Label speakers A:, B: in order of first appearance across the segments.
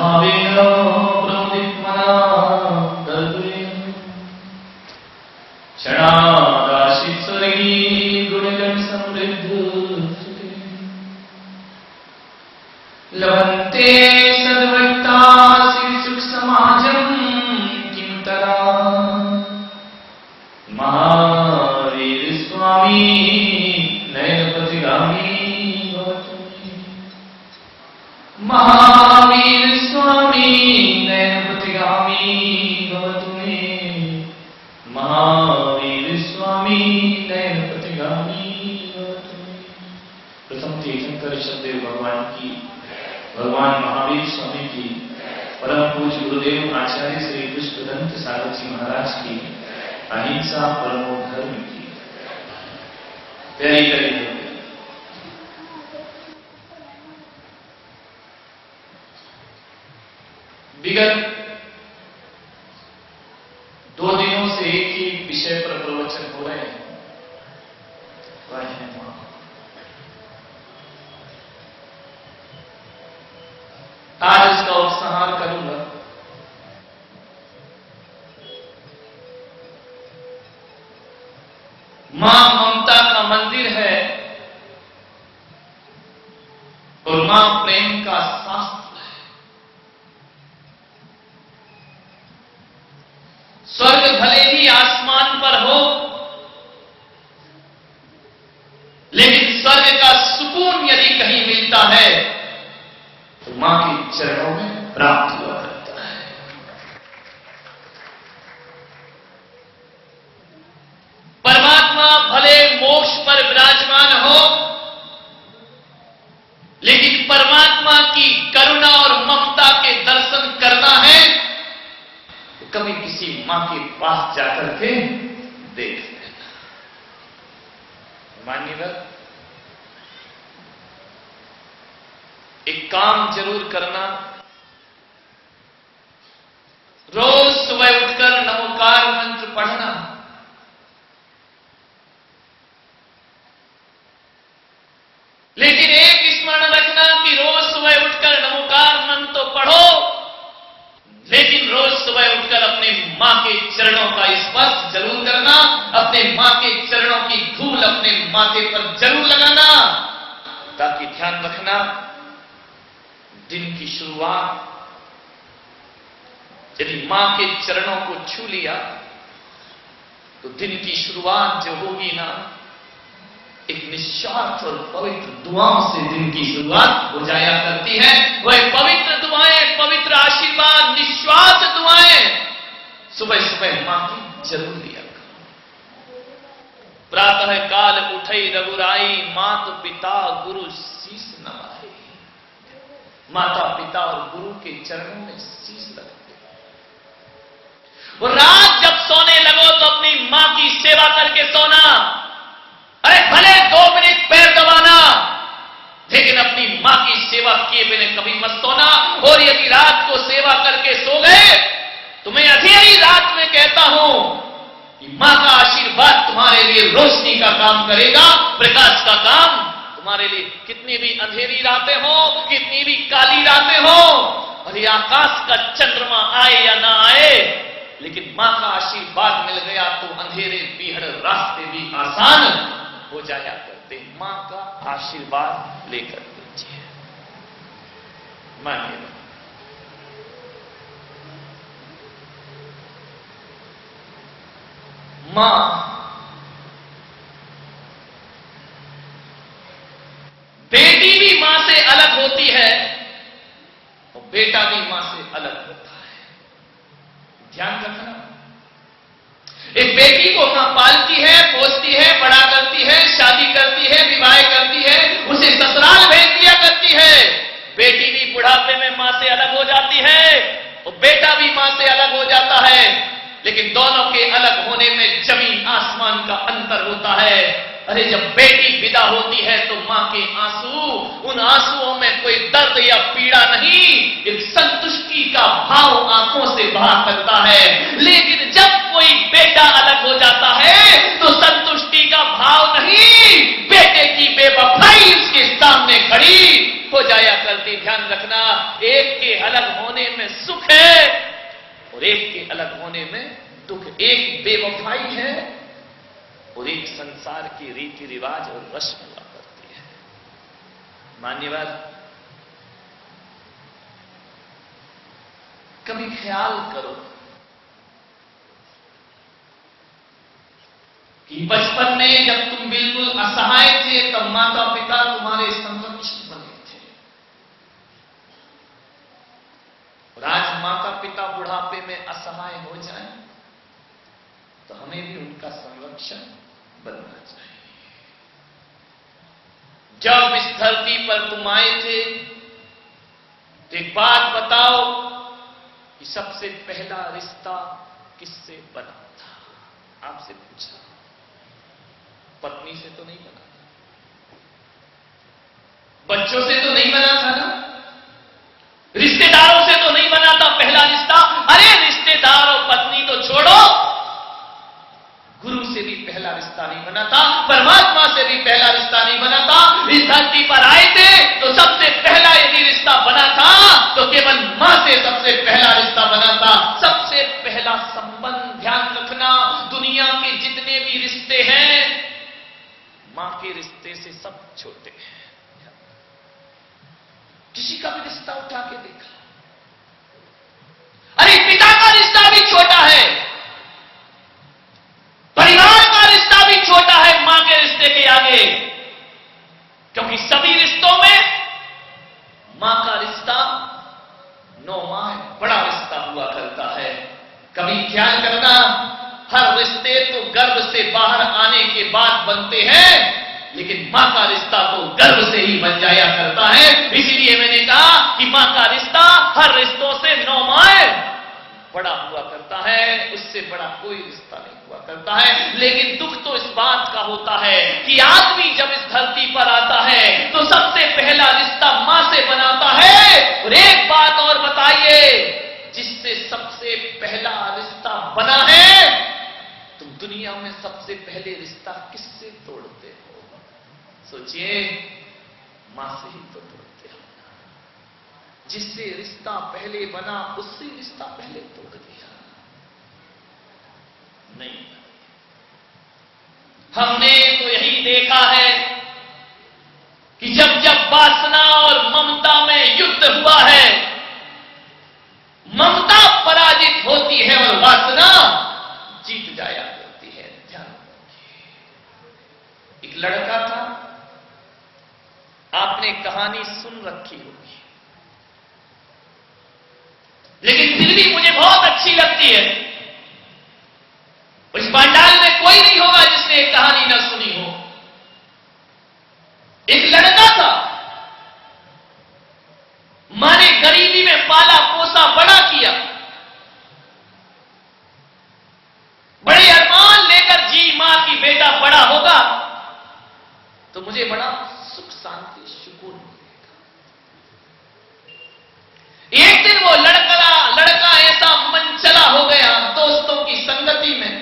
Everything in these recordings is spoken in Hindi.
A: भावेन प्रमुदितमना तद्वयम् क्षणादाशित स्वर्गी गुणगण समृद्ध लभन्ते सद्भक्ता श्री सुख समाजम् किंतरा महावीर स्वामी नयनपथिगामी भवतु मे महावीर स्वामी नयनपथिगामी भवतु मे महावीर स्वामी नयनपथिगामी भवतु मे। प्रथम तीर्थंकर शब्देव भगवान महावीर स्वामी की परम पूज्य गुरुदेव आचार्य श्री पुष्पदंत सागर जी महाराज की अहिंसा परमो धर्म की प्यारी प्यारी विगत 2 दिनों से एक ही विषय पर प्रवचन हो रहे हैं, वह है मां। आज इसका उपसंहार करूंगा। मां ममता का मंदिर है और मां प्रेम का शास्त्र है। स्वर्ग भले ही आसमान पर हो, लेकिन स्वर्ग का सुकून यदि कहीं मिलता है तो मां के चरणों में प्राप्त हुआ करता है। परमात्मा भले मोक्ष पर विराजमान हो, लेकिन परमात्मा की करुणा और ममता के दर्शन करना है तो कभी किसी मां के पास जाकर के देख लेना। मानिएगा, एक काम जरूर करना, रोज सुबह उठकर नमोकार मंत्र पढ़ना। लेकिन एक स्मरण रखना कि रोज सुबह उठकर नमोकार मंत्र तो पढ़ो, लेकिन रोज सुबह उठकर अपने मां के चरणों का स्पर्श जरूर करना, अपने मां के चरणों की धूल अपने माथे पर जरूर लगाना, ताकि ध्यान रखना दिन की शुरुआत यदि मां के चरणों को छू लिया तो दिन की शुरुआत जो होगी ना, एक निस्वार्थ और पवित्र दुआओं से दिन की शुरुआत हो जाया करती है। वह पवित्र दुआएं, पवित्र आशीर्वाद, निस्वार्थ दुआएं सुबह सुबह मां की जरूर लिया करो। प्रातः काल उठई रघुराई, मात पिता गुरु शीस नवाई। माता पिता और गुरु के चरणों में शीश रखते। और रात जब सोने लगो तो अपनी मां की सेवा करके सोना। अरे भले 2 मिनट पैर दबाना, लेकिन अपनी मां की सेवा किए बिना कभी मत सोना। और यदि रात को सेवा करके सो गए तो मैं अंधेरी रात में कहता हूं कि मां का आशीर्वाद तुम्हारे लिए रोशनी का काम करेगा, प्रकाश का काम तुम्हारे लिए। कितनी भी अंधेरी रातें हो, कितनी भी काली रातें हो, और ये आकाश का चंद्रमा आए या ना आए, लेकिन मां का आशीर्वाद मिल गया तो अंधेरे बीहड़ रास्ते भी आसान हो जाया करते। मां का आशीर्वाद लेकर दीजिए। मानिए, मां बेटी भी मां से अलग होती है और बेटा भी मां से अलग होता है। ध्यान रखना। एक बेटी को मां पालती है, पोसती है, बड़ा करती है, शादी करती है, विवाह करती है, उसे ससुराल भेज दिया करती है। बेटी भी बुढ़ापे में मां से अलग हो जाती है और बेटा भी मां से अलग हो जाता है, लेकिन दोनों के अलग होने में जमीन आसमान का अंतर होता है। अरे जब बेटी विदा होती है तो मां के आंसू, उन आंसुओं में कोई दर्द या पीड़ा नहीं, एक संतुष्टि का भाव आंखों से बहा करता है। लेकिन जब कोई बेटा अलग हो जाता है तो संतुष्टि का भाव नहीं, बेटे की बेवफाई उसके सामने खड़ी हो जाया करती। ध्यान रखना, एक के अलग होने होने में सुख है और एक के अलग होने में दुख। एक बेवफाई है और एक संसार की रीति रिवाज और रस्म हुआ करती है। मान्यवर, कभी ख्याल करो कि बचपन में जब तुम बिल्कुल असहाय थे तब माता पिता तुम्हारे संरक्षक बने थे, और आज माता पिता बुढ़ापे में असहाय हो जाएं तो हमें भी उनका संरक्षण बनना चाहिए। जब इस धरती पर तुम आए थे तो एक बात बताओ कि सबसे पहला रिश्ता किससे बना था? आपसे पूछा। पत्नी से तो नहीं बना था, बच्चों से तो नहीं बना था ना, रिश्तेदारों से तो नहीं बना था पहला रिश्ता। अरे रिश्तेदार और पत्नी तो छोड़ो, गुरु से भी पहला रिश्ता नहीं बना था, परमात्मा से भी पहला रिश्ता नहीं बना था। इस धरती पर आए थे तो सबसे पहला यदि रिश्ता बना था तो केवल मां से सबसे पहला रिश्ता बना था। सबसे पहला संबंध, ध्यान रखना, दुनिया के जितने भी रिश्ते हैं मां के रिश्ते से सब छोटे हैं। किसी का भी रिश्ता उठा के देखा, अरे पिता का रिश्ता भी छोटा है, परिवार का रिश्ता भी छोटा है मां के रिश्ते के आगे, क्योंकि सभी रिश्तों में मां का रिश्ता 9 माह बड़ा रिश्ता हुआ करता है। कभी ख्याल करना, हर रिश्ते तो गर्भ से बाहर आने के बाद बनते हैं, लेकिन मां का रिश्ता तो गर्भ से ही बन जाया करता है। इसलिए मैंने कहा कि मां का रिश्ता हर रिश्तों से 9 माह बड़ा हुआ करता है, उससे बड़ा कोई रिश्ता नहीं हुआ करता है। लेकिन दुख तो इस बात का होता है कि आदमी जब इस धरती पर आता है तो सबसे पहला रिश्ता मां से बनाता है। और एक बात और बताइए, जिससे सबसे पहला रिश्ता बना है, तुम दुनिया में सबसे पहले रिश्ता किससे तोड़ते हो? सोचिए, मां से ही तो तोड़ते हो। जिससे रिश्ता पहले बना उससे रिश्ता पहले तोड़ दिया। नहीं, हमने तो यही देखा है कि जब जब वासना और ममता में युद्ध हुआ है, ममता पराजित होती है और वासना जीत जाया करती है। ध्यान रखिए। एक लड़का था, आपने कहानी सुन रखी होगी, लेकिन फिर भी मुझे बहुत अच्छी लगती है। इस पांडाल में कोई नहीं होगा जिसने एक कहानी न सुनी हो। एक लड़का था, मां ने गरीबी में पाला पोसा बड़ा किया, बड़े अरमान लेकर जी मां की बेटा बड़ा होगा तो मुझे बड़ा सुख शांति सुकून मिलेगा। एक दिन वो लड़का ऐसा मनचला हो गया दोस्तों की संगति में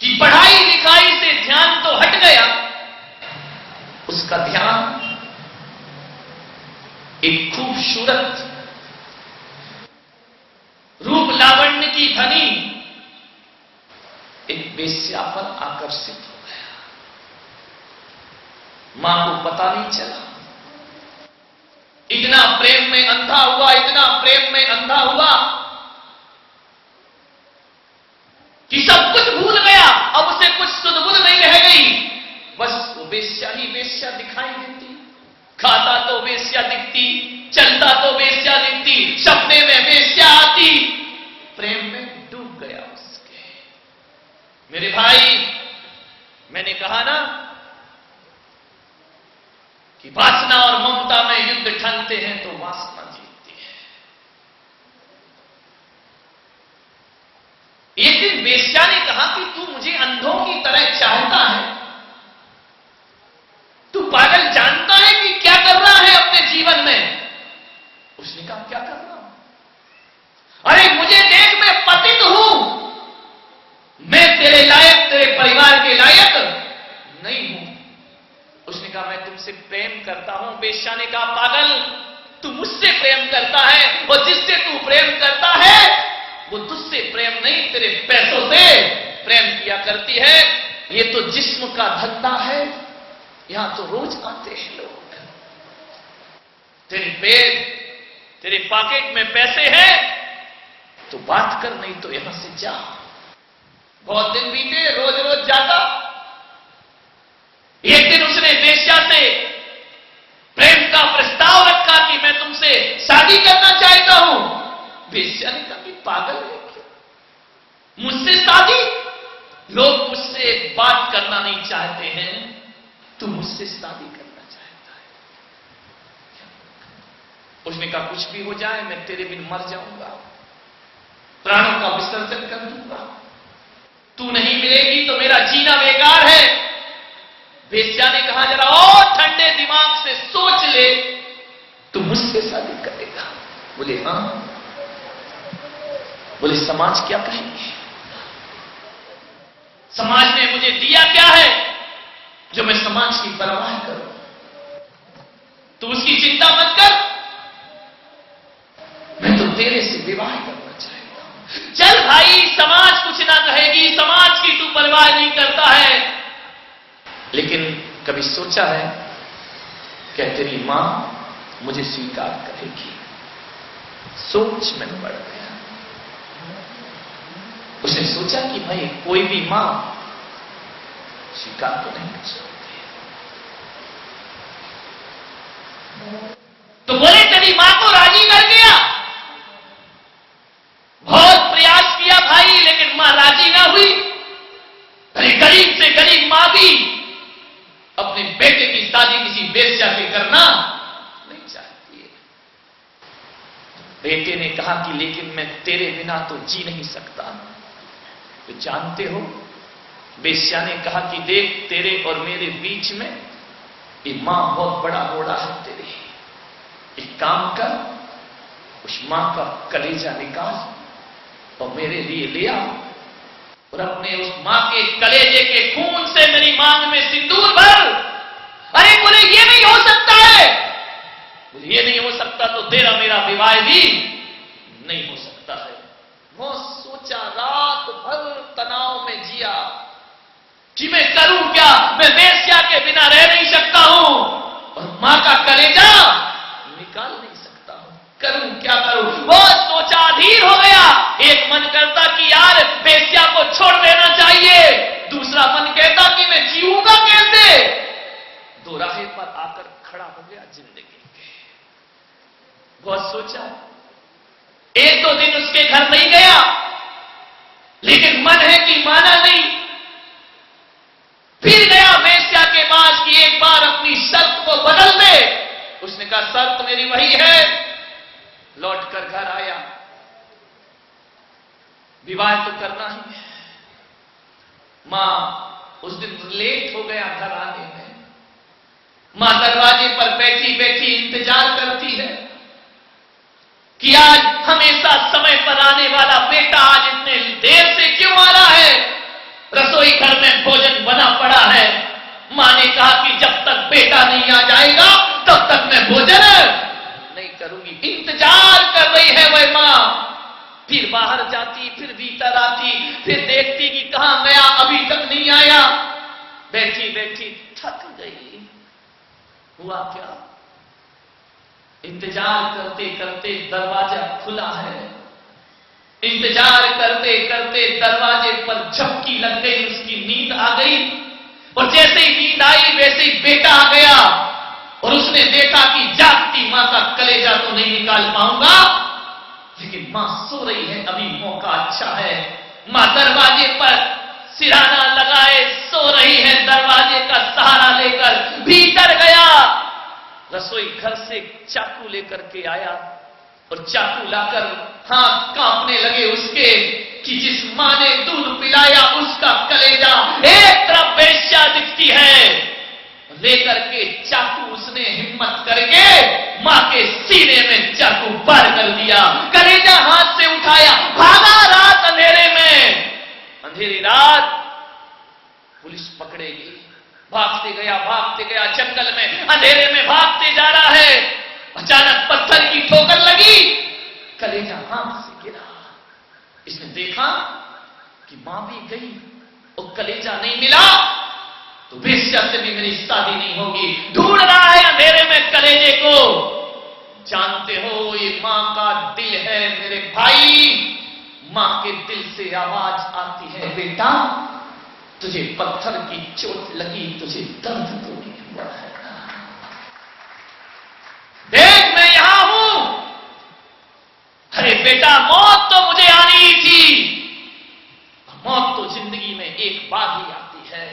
A: कि पढ़ाई लिखाई से ध्यान तो हट गया, उसका ध्यान एक खूबसूरत रूप लावण्य की धनी एक वेश्या पर आकर्षित हो गया। मां को पता नहीं चला, इतना प्रेम में अंधा हुआ, इतना प्रेम में अंधा हुआ कि सब कुछ भूल गया। अब उसे कुछ सुध-बुध नहीं रह गई, बस वो वेश्या ही वेश्या दिखाई देती, खाता तो वेश्या दिखती, चलता तो वेश्या दिखती, सपने में वेश्या आती, प्रेम में डूब गया उसके। मेरे भाई, मैंने कहा ना कि वासना और ममता में युद्ध ठानते हैं तो वासना जीतती है। एक दिन वेश्या ने कहा कि तू मुझे अंधों की तरह चाहता है, तू पागल जानता है कि क्या कर रहा है अपने जीवन में? उसने कहा क्या कर रहा हूं? अरे मुझे देख, मैं पतित हूं, मैं तेरे लायक, तेरे परिवार के लायक नहीं हूं। उसने कहा मैं तुमसे प्रेम करता हूं। वेश्या ने कहा पागल, तू मुझसे प्रेम करता नहीं तेरे पैसों से प्रेम किया करती है। ये तो जिस्म का धंधा है, यहां तो रोज आते हैं लोग। तेरे पॉकेट में पैसे हैं तो बात कर, नहीं तो यहां से जा। बहुत दिन बीते, रोज रोज जाता। एक दिन उसने वेश्या से प्रेम का प्रस्ताव रखा कि मैं तुमसे शादी करना चाहता हूं। वेश्या ने कहा कि पागल है क्या, मुझसे शादी? लोग मुझसे बात करना नहीं चाहते हैं, तू मुझसे शादी करना चाहता है। उसने कहा कुछ भी हो जाए मैं तेरे बिन मर जाऊंगा, प्राणों का विसर्जन कर दूंगा, तू नहीं मिलेगी तो मेरा जीना बेकार है। वेश्या ने कहा जरा और ठंडे दिमाग से सोच ले, तू मुझसे शादी करेगा? बोले हां। बोले समाज क्या कहेंगे, समाज ने मुझे दिया क्या है जो मैं समाज की परवाह करूं? तू उसकी चिंता मत कर, मैं तो तेरे से विवाह करना चाहता हूं। चल भाई, समाज कुछ ना कहेगी, समाज की तू परवाह नहीं करता है, लेकिन कभी सोचा है क्या तेरी मां मुझे स्वीकार करेगी? सोच में बढ़ गया। उसने सोचा कि भाई कोई भी मां स्वीकार तो नहीं कर सकती, तो बोले तेरी मां को राजी कर दिया। बहुत प्रयास किया भाई, लेकिन मां राजी ना हुई। अरे गरीब से गरीब मां भी अपने बेटे की शादी किसी वेश्या से करना नहीं चाहती है। बेटे ने कहा कि लेकिन मैं तेरे बिना तो जी नहीं सकता। तो जानते हो, वेश्या ने कहा कि देख तेरे और मेरे बीच में ये मां बहुत बड़ा घोड़ा है तेरे, एक काम कर, उस मां का कलेजा निकाल और मेरे लिए ले आ, और अपने उस मां के कलेजे के खून से मेरी मांग में सिंदूर भर। अरे बोले ये नहीं हो सकता है। बोले ये नहीं हो सकता तो तेरा मेरा विवाह भी नहीं हो सकता है। वो सोचा, रात भर तनाव में जिया कि मैं करूं क्या, मैं वेश्या के बिना रह नहीं सकता हूं और मां का कलेजा निकाल नहीं सकता हूं, करूं क्या करूं। वो सोचा, अधीर हो गया। एक मन करता कि यार वेश्या को छोड़ देना चाहिए, दूसरा मन कहता कि मैं जीऊंगा कैसे। दो राहे पर आकर खड़ा हो गया जिंदगी के। बहुत सोचा, एक दो दिन उसके घर नहीं गया, लेकिन मन है कि माना नहीं। फिर गया वेश्या के पास कि एक बार अपनी शर्त को बदल दे। उसने कहा शर्त मेरी वही है। लौट कर घर आया, विवाह तो करना ही है। मां उस दिन लेट हो गया घर आने में। मां दरवाजे पर बैठी बैठी इंतजार करती है कि आज हमेशा समय पर आने वाला बेटा आज इतने देर से क्यों आ रहा है। रसोई घर में भोजन बना पड़ा है। मां ने कहा कि जब तक बेटा नहीं आ जाएगा तब तक मैं भोजन नहीं करूंगी। इंतजार कर रही है वह मां। फिर बाहर जाती, फिर भीतर आती, फिर देखती कि कहां गया, अभी तक नहीं आया। बैठी बैठी थक गई। हुआ क्या, इंतजार करते करते दरवाजा खुला है। इंतजार करते करते दरवाजे पर झपकी लग गई, उसकी नींद आ गई। और जैसे ही नींद आई वैसे ही बेटा आ गया और उसने देखा कि जागती मां का कलेजा तो नहीं निकाल पाऊंगा, लेकिन मां सो रही है, अभी मौका अच्छा है। मां दरवाजे पर सिराना लगाए सो रही है, दरवाजे का सहारा लेकर भीतर गया। रसोई घर से चाकू लेकर के आया और चाकू लाकर हाथ कांपने लगे उसके कि जिस मां ने दूध पिलाया उसका कलेजा एक तरफ वेश्या दिखती है। लेकर के चाकू उसने हिम्मत करके मां के सीने में चाकू पार कर दिया। कलेजा हाथ से उठाया, भागा रात अंधेरे में। अंधेरी रात पुलिस पकड़ेगी। भागते गया जंगल में, अंधेरे में भागते जा रहा है। अचानक पत्थर की ठोकर लगी, कलेजा हाथ से गिरा। इसने देखा कलेजा नहीं मिला तो बेश्या से भी मेरी शादी नहीं होगी। ढूंढ रहा है अंधेरे में कलेजे को। जानते हो ये मां का दिल है मेरे भाई। मां के दिल से आवाज आती है, बेटा तुझे पत्थर की चोट लगी, तुझे दर्द तो नहीं हुआ है। देख मैं यहां हूं। अरे बेटा मौत तो मुझे आनी ही थी। मौत तो जिंदगी में एक बार ही आती है,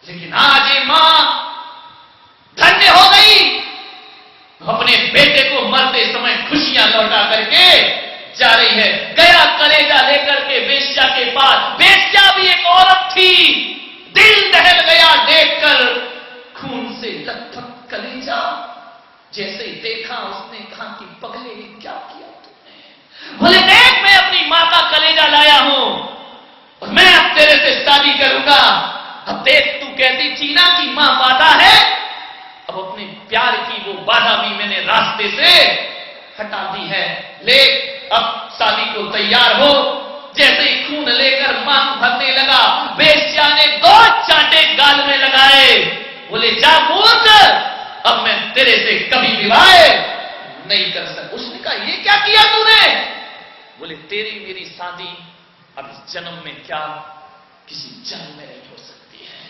A: लेकिन आज ये मां धन्य हो गई। अपने बेटे को मरते समय खुशियां लौटा करके जा रही है। गया कलेजा लेकर के बेश्या के पास। बेश्या भी एक औरत थी। दिल दहल गया देखकर खून से लथपथ कलेजा। जैसे ही देखा उसने कहा कि पगले ने क्या किया तुमने? बोले देख मैं अपनी मां का कलेजा लाया हूं और मैं अब तेरे से शादी करूंगा। अब देख तू कहती थी ना कि मां बाधा है, अब अपने प्यार की वो बाधा भी मैंने रास्ते से हटा दी है। ले अब शादी को तैयार हो। जैसे ही खून लेकर मांग भरने लगा, बेश्या ने 2 चांटे गाल में लगाए। बोले जा मूर्ख, अब मैं तेरे से कभी विवाह नहीं कर सकता। उसने कहा ये क्या किया तूने? बोले तेरी मेरी शादी अब इस जन्म में क्या किसी जन्म में नहीं हो सकती है।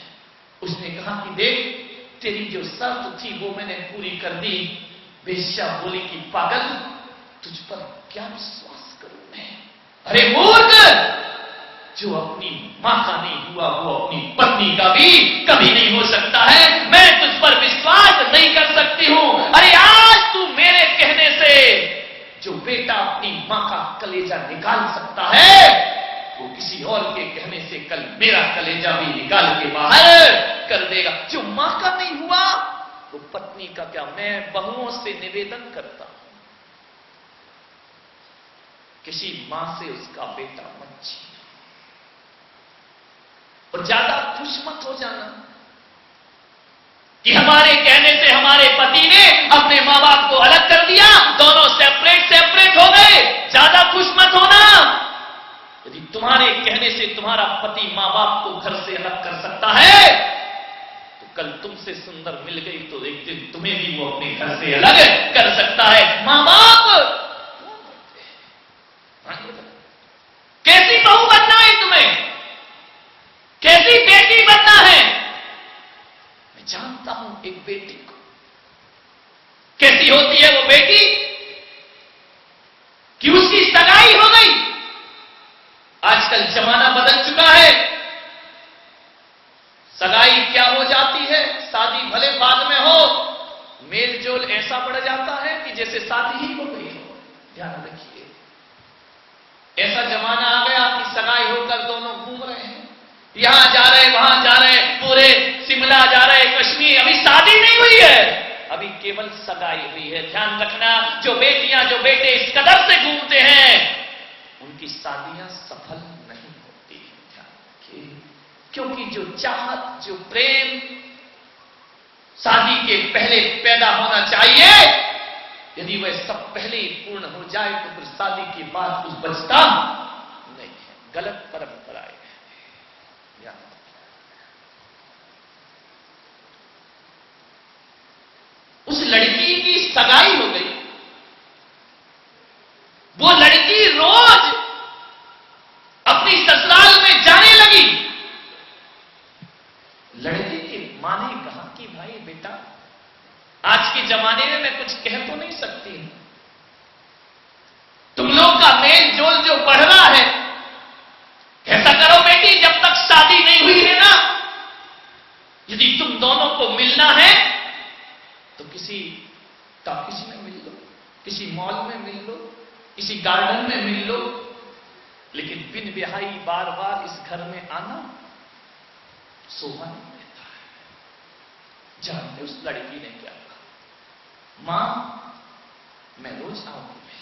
A: उसने कहा कि देख तेरी जो शर्त थी वो मैंने पूरी कर दी। बेश्या बोली कि पागल तुझ पर क्या विश्वास करूं मैं? अरे मूर्ख, जो अपनी मां का नहीं हुआ वो अपनी पत्नी का भी कभी नहीं हो सकता है। मैं तुझ पर विश्वास नहीं कर सकती हूं। अरे आज तू मेरे कहने से जो बेटा अपनी मां का कलेजा निकाल सकता है, वो किसी और के कहने से कल मेरा कलेजा भी निकाल के बाहर कर देगा। जो मां का नहीं हुआ वो पत्नी का क्या? मैं बहुओं से निवेदन करता हूं, किसी मां से उसका बेटा मत छीनो और ज्यादा खुश मत हो जाना कि हमारे कहने से हमारे पति ने अपने मां बाप को अलग कर दिया, दोनों सेपरेट हो गए। ज्यादा खुश मत होना। यदि तुम्हारे कहने से तुम्हारा पति मां बाप को घर से अलग कर सकता है तो कल तुमसे सुंदर मिल गई तो एक दिन तुम्हें भी वो अपने घर से अलग कर सकता है। मां बाप कैसी बहू बनना है तुम्हें, कैसी बेटी बनना है? मैं जानता हूं एक बेटी को कैसी होती है वो बेटी कि उसकी सगाई हो गई। आजकल जमाना बदल चुका है। सगाई क्या हो जाती है? शादी भले बाद में हो, मेल जोल ऐसा बढ़ जाता है कि जैसे शादी ही हो गई हो। ध्यान रखिए, ऐसा जमाना आ गया कि सगाई होकर दोनों घूम रहे हैं, यहां जा रहे वहां जा रहे, पूरे शिमला जा रहे, कश्मीर। अभी शादी नहीं हुई है, अभी केवल सगाई हुई है। ध्यान रखना, जो बेटियां जो बेटे इस कदर से घूमते हैं उनकी शादियां सफल नहीं होती। ध्यान रखिए, क्योंकि जो चाहत जो प्रेम शादी के पहले पैदा होना चाहिए, यदि वह सब पहले ही पूर्ण हो जाए तो फिर शादी के बाद कुछ बचता नहीं है। गलत परंपराएं है। उस लड़की की सगाई हो गई, वो लड़की रोज अपनी ससुराल में जाने लगी। लड़की की मां ने कहा कि भाई बेटा आज के जमाने में मैं कुछ कह तो नहीं सकती, तुम लोग का मेल जोल जो बढ़ रहा है, ऐसा करो बेटी जब तक शादी नहीं हुई है ना, यदि तुम दोनों को मिलना है तो किसी टॉकीज में मिल लो, किसी मॉल में मिल लो, किसी गार्डन में मिल लो, लेकिन बिन ब्याही बार बार इस घर में आना शोभा नहीं देता है। जानते उस लड़की ने क्या कहा? मां मैं रोज आऊंगी,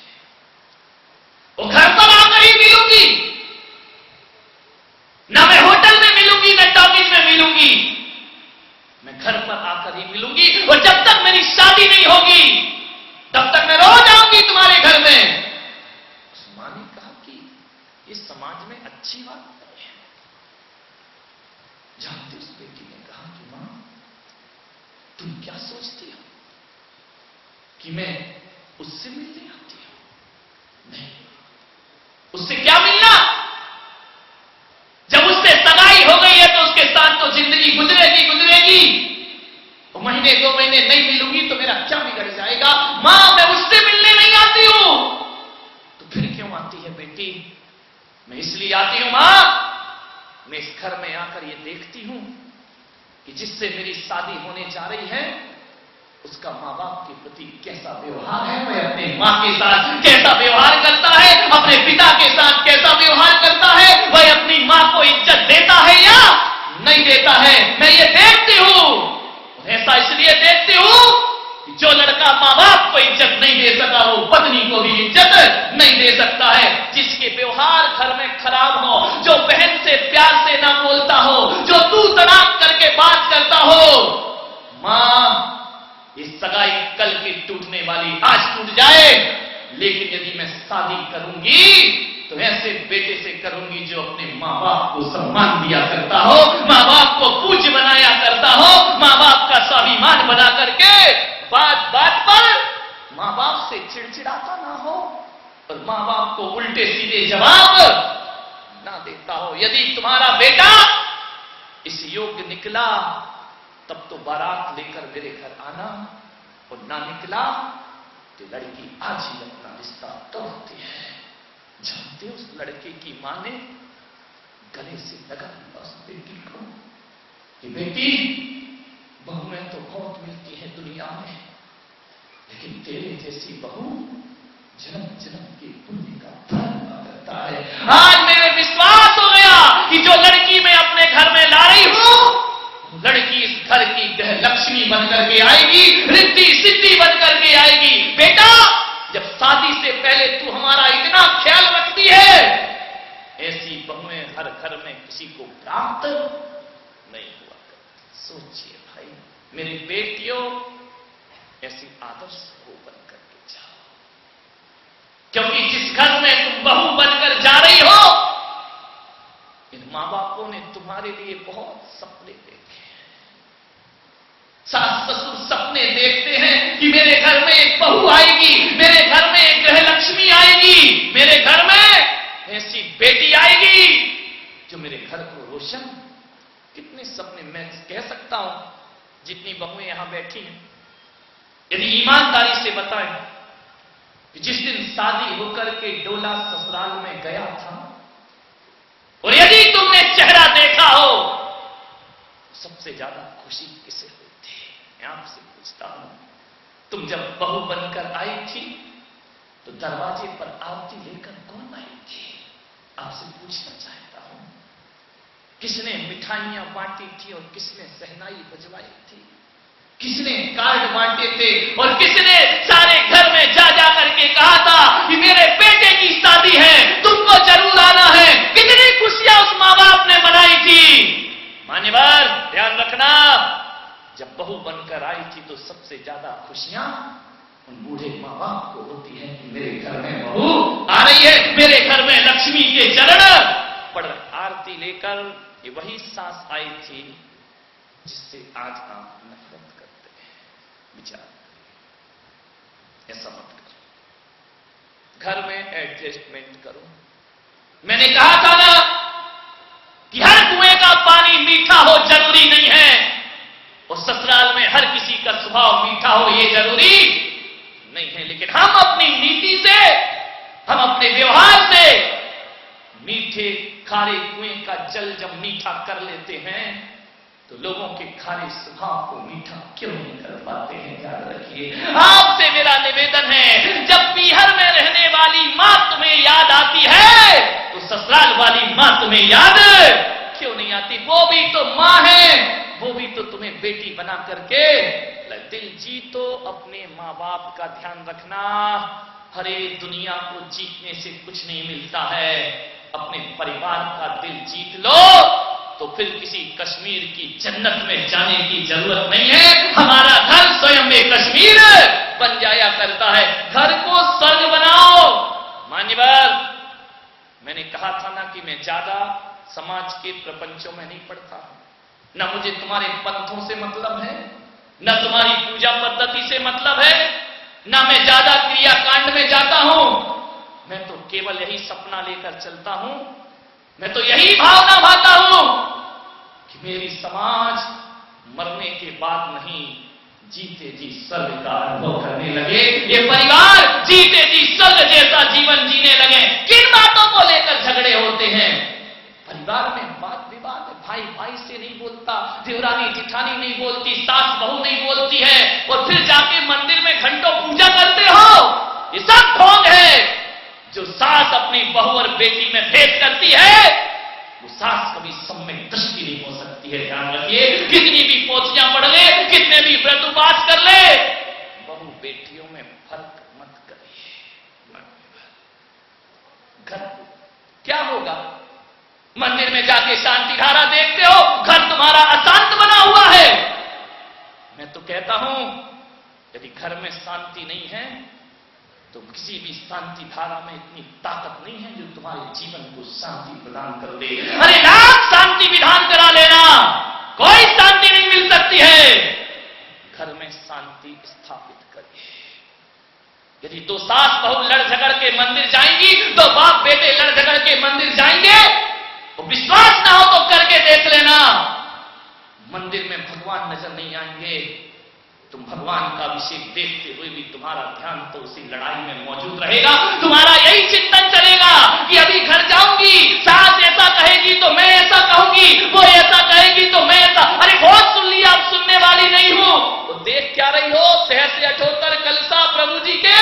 A: वो घर पर आकर ही मिलूंगी, ना मैं होटल में मिलूंगी ना टॉकीज में मिलूंगी, मैं घर पर आकर ही मिलूंगी। और जब तक मेरी शादी नहीं होगी तब तक मैं रोज आऊंगी तुम्हारे घर में। उस मां ने कहा कि इस समाज में अच्छी बात नहीं है, बेटी ने कहा कि मां, तुम क्या सोचती हो कि मैं उससे मिलने आती हूं? नहीं, उससे क्या मिलना? जब उससे सगाई हो गई है तो उसके साथ तो जिंदगी गुजरेगी गुजरेगी। तो महीने 2 महीने नहीं मिलूंगी तो मेरा क्या बिगड़ जाएगा? मां, मैं उससे मिलने नहीं आती हूं। तो फिर क्यों आती है बेटी? मैं इसलिए आती हूं मां, मैं इस घर में आकर ये देखती हूं कि जिससे मेरी शादी होने जा रही है उसका मां बाप के प्रति कैसा व्यवहार है, वह अपने मां के साथ कैसा व्यवहार करता है, अपने पिता के साथ कैसा व्यवहार करता है, वह अपनी मां को इज्जत देता है या नहीं देता है। मैं ये देखती हूं। ऐसा इसलिए देखती हूं कि जो लड़का मां बाप को इज्जत नहीं दे सका वो पत्नी को भी इज्जत नहीं दे सकता है। जिसके व्यवहार घर में खराब हो, जो बहन से प्यार से ना बोलता हो, जो तू तड़ाक करके बात करता हो, मां, ये सगाई कल की टूटने वाली आज टूट जाए, लेकिन यदि मैं शादी करूंगी तो ऐसे बेटे से करूंगी जो अपने मां बाप को सम्मान दिया करता हो, मां बाप को पूज्य बनाया करता हो, मां बाप का स्वाभिमान बना करके बात बात पर मां बाप से चिड़चिड़ाता ना हो और मां बाप को उल्टे सीधे जवाब ना देता हो। यदि तुम्हारा बेटा इस योग्य निकला तब तो बारात लेकर मेरे घर आना, और ना निकला तो लड़की आज ही अपना रिश्ता तोड़ती है। जानते उस लड़के की मां ने गले से लगा उस बेटी को कि बेटी, बहुएं तो बहुत मिलती है दुनिया में, लेकिन तेरे जैसी बहू जन्म जन्म के पुण्य का फल करता है। आज मेरे विश्वास हो गया कि जो लड़की मैं अपने घर में ला रही हूं, लड़की इस घर की लक्ष्मी बनकर के आएगी, रिद्धि सिद्धि बनकर के आएगी। बेटा, जब शादी से पहले तू हमारा इतना ख्याल रखती है, ऐसी बहुएं हर घर में किसी को प्राप्त नहीं हुआ करती। सोचिए भाई, मेरी बेटियों, ऐसी आदर्श को बनकर के जाओ, क्योंकि जिस घर में तुम बहू बनकर जा रही हो, इन मां बापों ने तुम्हारे लिए बहुत सपने देखे। सास ससुर सपने देखते हैं कि मेरे घर में एक बहू आएगी, मेरे घर में एक गृहलक्ष्मी आएगी, मेरे घर में ऐसी बेटी आएगी जो मेरे घर को रोशन। कितने सपने मैं कह सकता हूं, जितनी बहुएं यहां बैठी हैं। यदि ईमानदारी से बताएं कि जिस दिन शादी होकर के डोला ससुराल में गया था, और यदि तुमने चेहरा देखा हो, सबसे ज्यादा खुशी किसे हुई थी? मैं आपसे पूछता हूं, तुम जब बहू बनकर आई थी तो दरवाजे पर आरती लेकर कौन आई थी? आपसे पूछना चाहता हूं, किसने मिठाइयां बांटी थी और किसने सहनाई बजवाई थी? किसने कार्ड बांटे थे और किसने सारे घर में जा जा करके कहा था कि मेरे बेटे की शादी है, तुमको जरूर आना है? कितनी खुशियां उस मां बाप ने मनाई थी। मान्यवर, ध्यान रखना, जब बहू बनकर आई थी तो सबसे ज्यादा खुशियां उन बूढ़े मां बाप को होती है कि मेरे घर में बहू आ रही है, मेरे घर में लक्ष्मी के चरण पड़ रहे। आरती लेकर ये वही सास आई थी जिससे आज आप नफरत करते हैं। विचार, ऐसा मत करो, घर में एडजस्टमेंट करो। मैंने कहा था ना कि हर कुएं का पानी मीठा हो जरूरी नहीं है, और ससुराल में हर किसी का स्वभाव मीठा हो ये जरूरी नहीं है। लेकिन हम अपनी नीति से, हम अपने व्यवहार से मीठे खारे कुएं का जल जब मीठा कर लेते हैं तो लोगों के खारे स्वभाव को मीठा क्यों नहीं कर पाते हैं? याद रखिए, आपसे मेरा निवेदन है, जब पीहर में रहने वाली मां तुम्हें याद आती है तो ससुराल वाली मां तुम्हें याद क्यों नहीं आती? वो भी तो मां है, वो भी तो तुम्हें बेटी बना करके दिल जीतो। अपने मां बाप का ध्यान रखना। हरे दुनिया को जीतने से कुछ नहीं मिलता है, अपने परिवार का दिल जीत लो तो फिर किसी कश्मीर की जन्नत में जाने की जरूरत नहीं है। हमारा घर स्वयं में कश्मीर बन जाया करता है। घर को स्वर्ग बनाओ। मान्यवर, मैंने कहा था ना कि मैं ज्यादा समाज के प्रपंचों में नहीं पढ़ता हूं, न मुझे तुम्हारे पंथों से मतलब है, न तुम्हारी पूजा पद्धति से मतलब है, न मैं ज्यादा क्रियाकांड में जाता हूं। मैं तो केवल यही सपना लेकर चलता हूं, मैं तो यही भावना भाता हूं कि मेरी समाज मरने के बाद नहीं, जीते जी स्वर्ग का अनुभव करने लगे, ये परिवार जीते जी स्वर्ग जैसा जीवन जीने लगे। किन बातों को लेकर झगड़े होते हैं? परिवार में वाद विवाद है, भाई भाई से नहीं बोलता, देवरानी जिठानी नहीं बोलती, सास बहू नहीं बोलती है, और फिर जाके मंदिर में घंटों पूजा करते हो। ये सब ढोंग है। जो सास अपनी बहू और बेटी में भेद करती है, वो सास कभी सम्यक दृष्टि नहीं हो सकती है। ध्यान रखिए, कितनी भी पोथियां पढ़ ले, कितने भी व्रत उपवास कर ले, बहू बेटियों में फर्क मत करिए। घर क्या होगा? मंदिर में जाके शांति धारा देखते हो, घर तुम्हारा अशांत बना हुआ है। मैं तो कहता हूं, यदि घर में शांति नहीं है तो किसी भी शांति धारा में इतनी ताकत नहीं है जो तुम्हारे जीवन को शांति प्रदान कर दे। अरे लाख शांति विधान करा लेना, कोई शांति नहीं मिल सकती है। घर में शांति स्थापित करिए। यदि दो सास बहू लड़ झगड़ के मंदिर जाएंगी, तो बाप बेटे लड़ झगड़ के मंदिर जाएंगे, तो विश्वास ना हो तो करके देख लेना, मंदिर में भगवान नजर नहीं आएंगे। तुम भगवान का अभिषेक देखते हुए भी तुम्हारा ध्यान तो उसी लड़ाई में मौजूद रहेगा। तुम्हारा यही चिंतन चलेगा कि अभी घर जाऊंगी, सास ऐसा कहेगी तो मैं ऐसा कहूंगी, वो ऐसा कहेगी तो मैं ऐसा। अरे बहुत सुन लिया, अब सुनने वाली नहीं हूं। तो देख क्या रही हो? सहस्त्र 78 कलसा प्रभु जी के।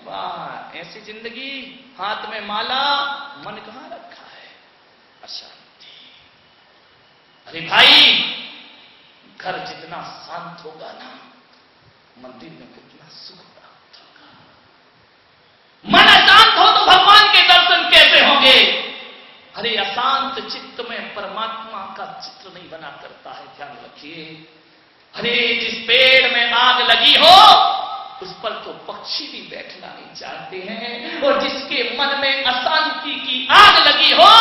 A: वाह, ऐसी जिंदगी, हाथ में माला, मन कहां रखा है? अशांति। अरे भाई, घर जितना शांत होगा ना, मंदिर में कितना सुख प्राप्त होगा। मन अशांत हो तो भगवान के दर्शन कैसे होंगे? अरे अशांत चित्त में परमात्मा का चित्र नहीं बना करता है, ध्यान रखिए। अरे जिस पेड़ में आग लगी हो उस पर तो पक्षी भी बैठना नहीं चाहते हैं, और जिसके मन में अशांति की आग लगी हो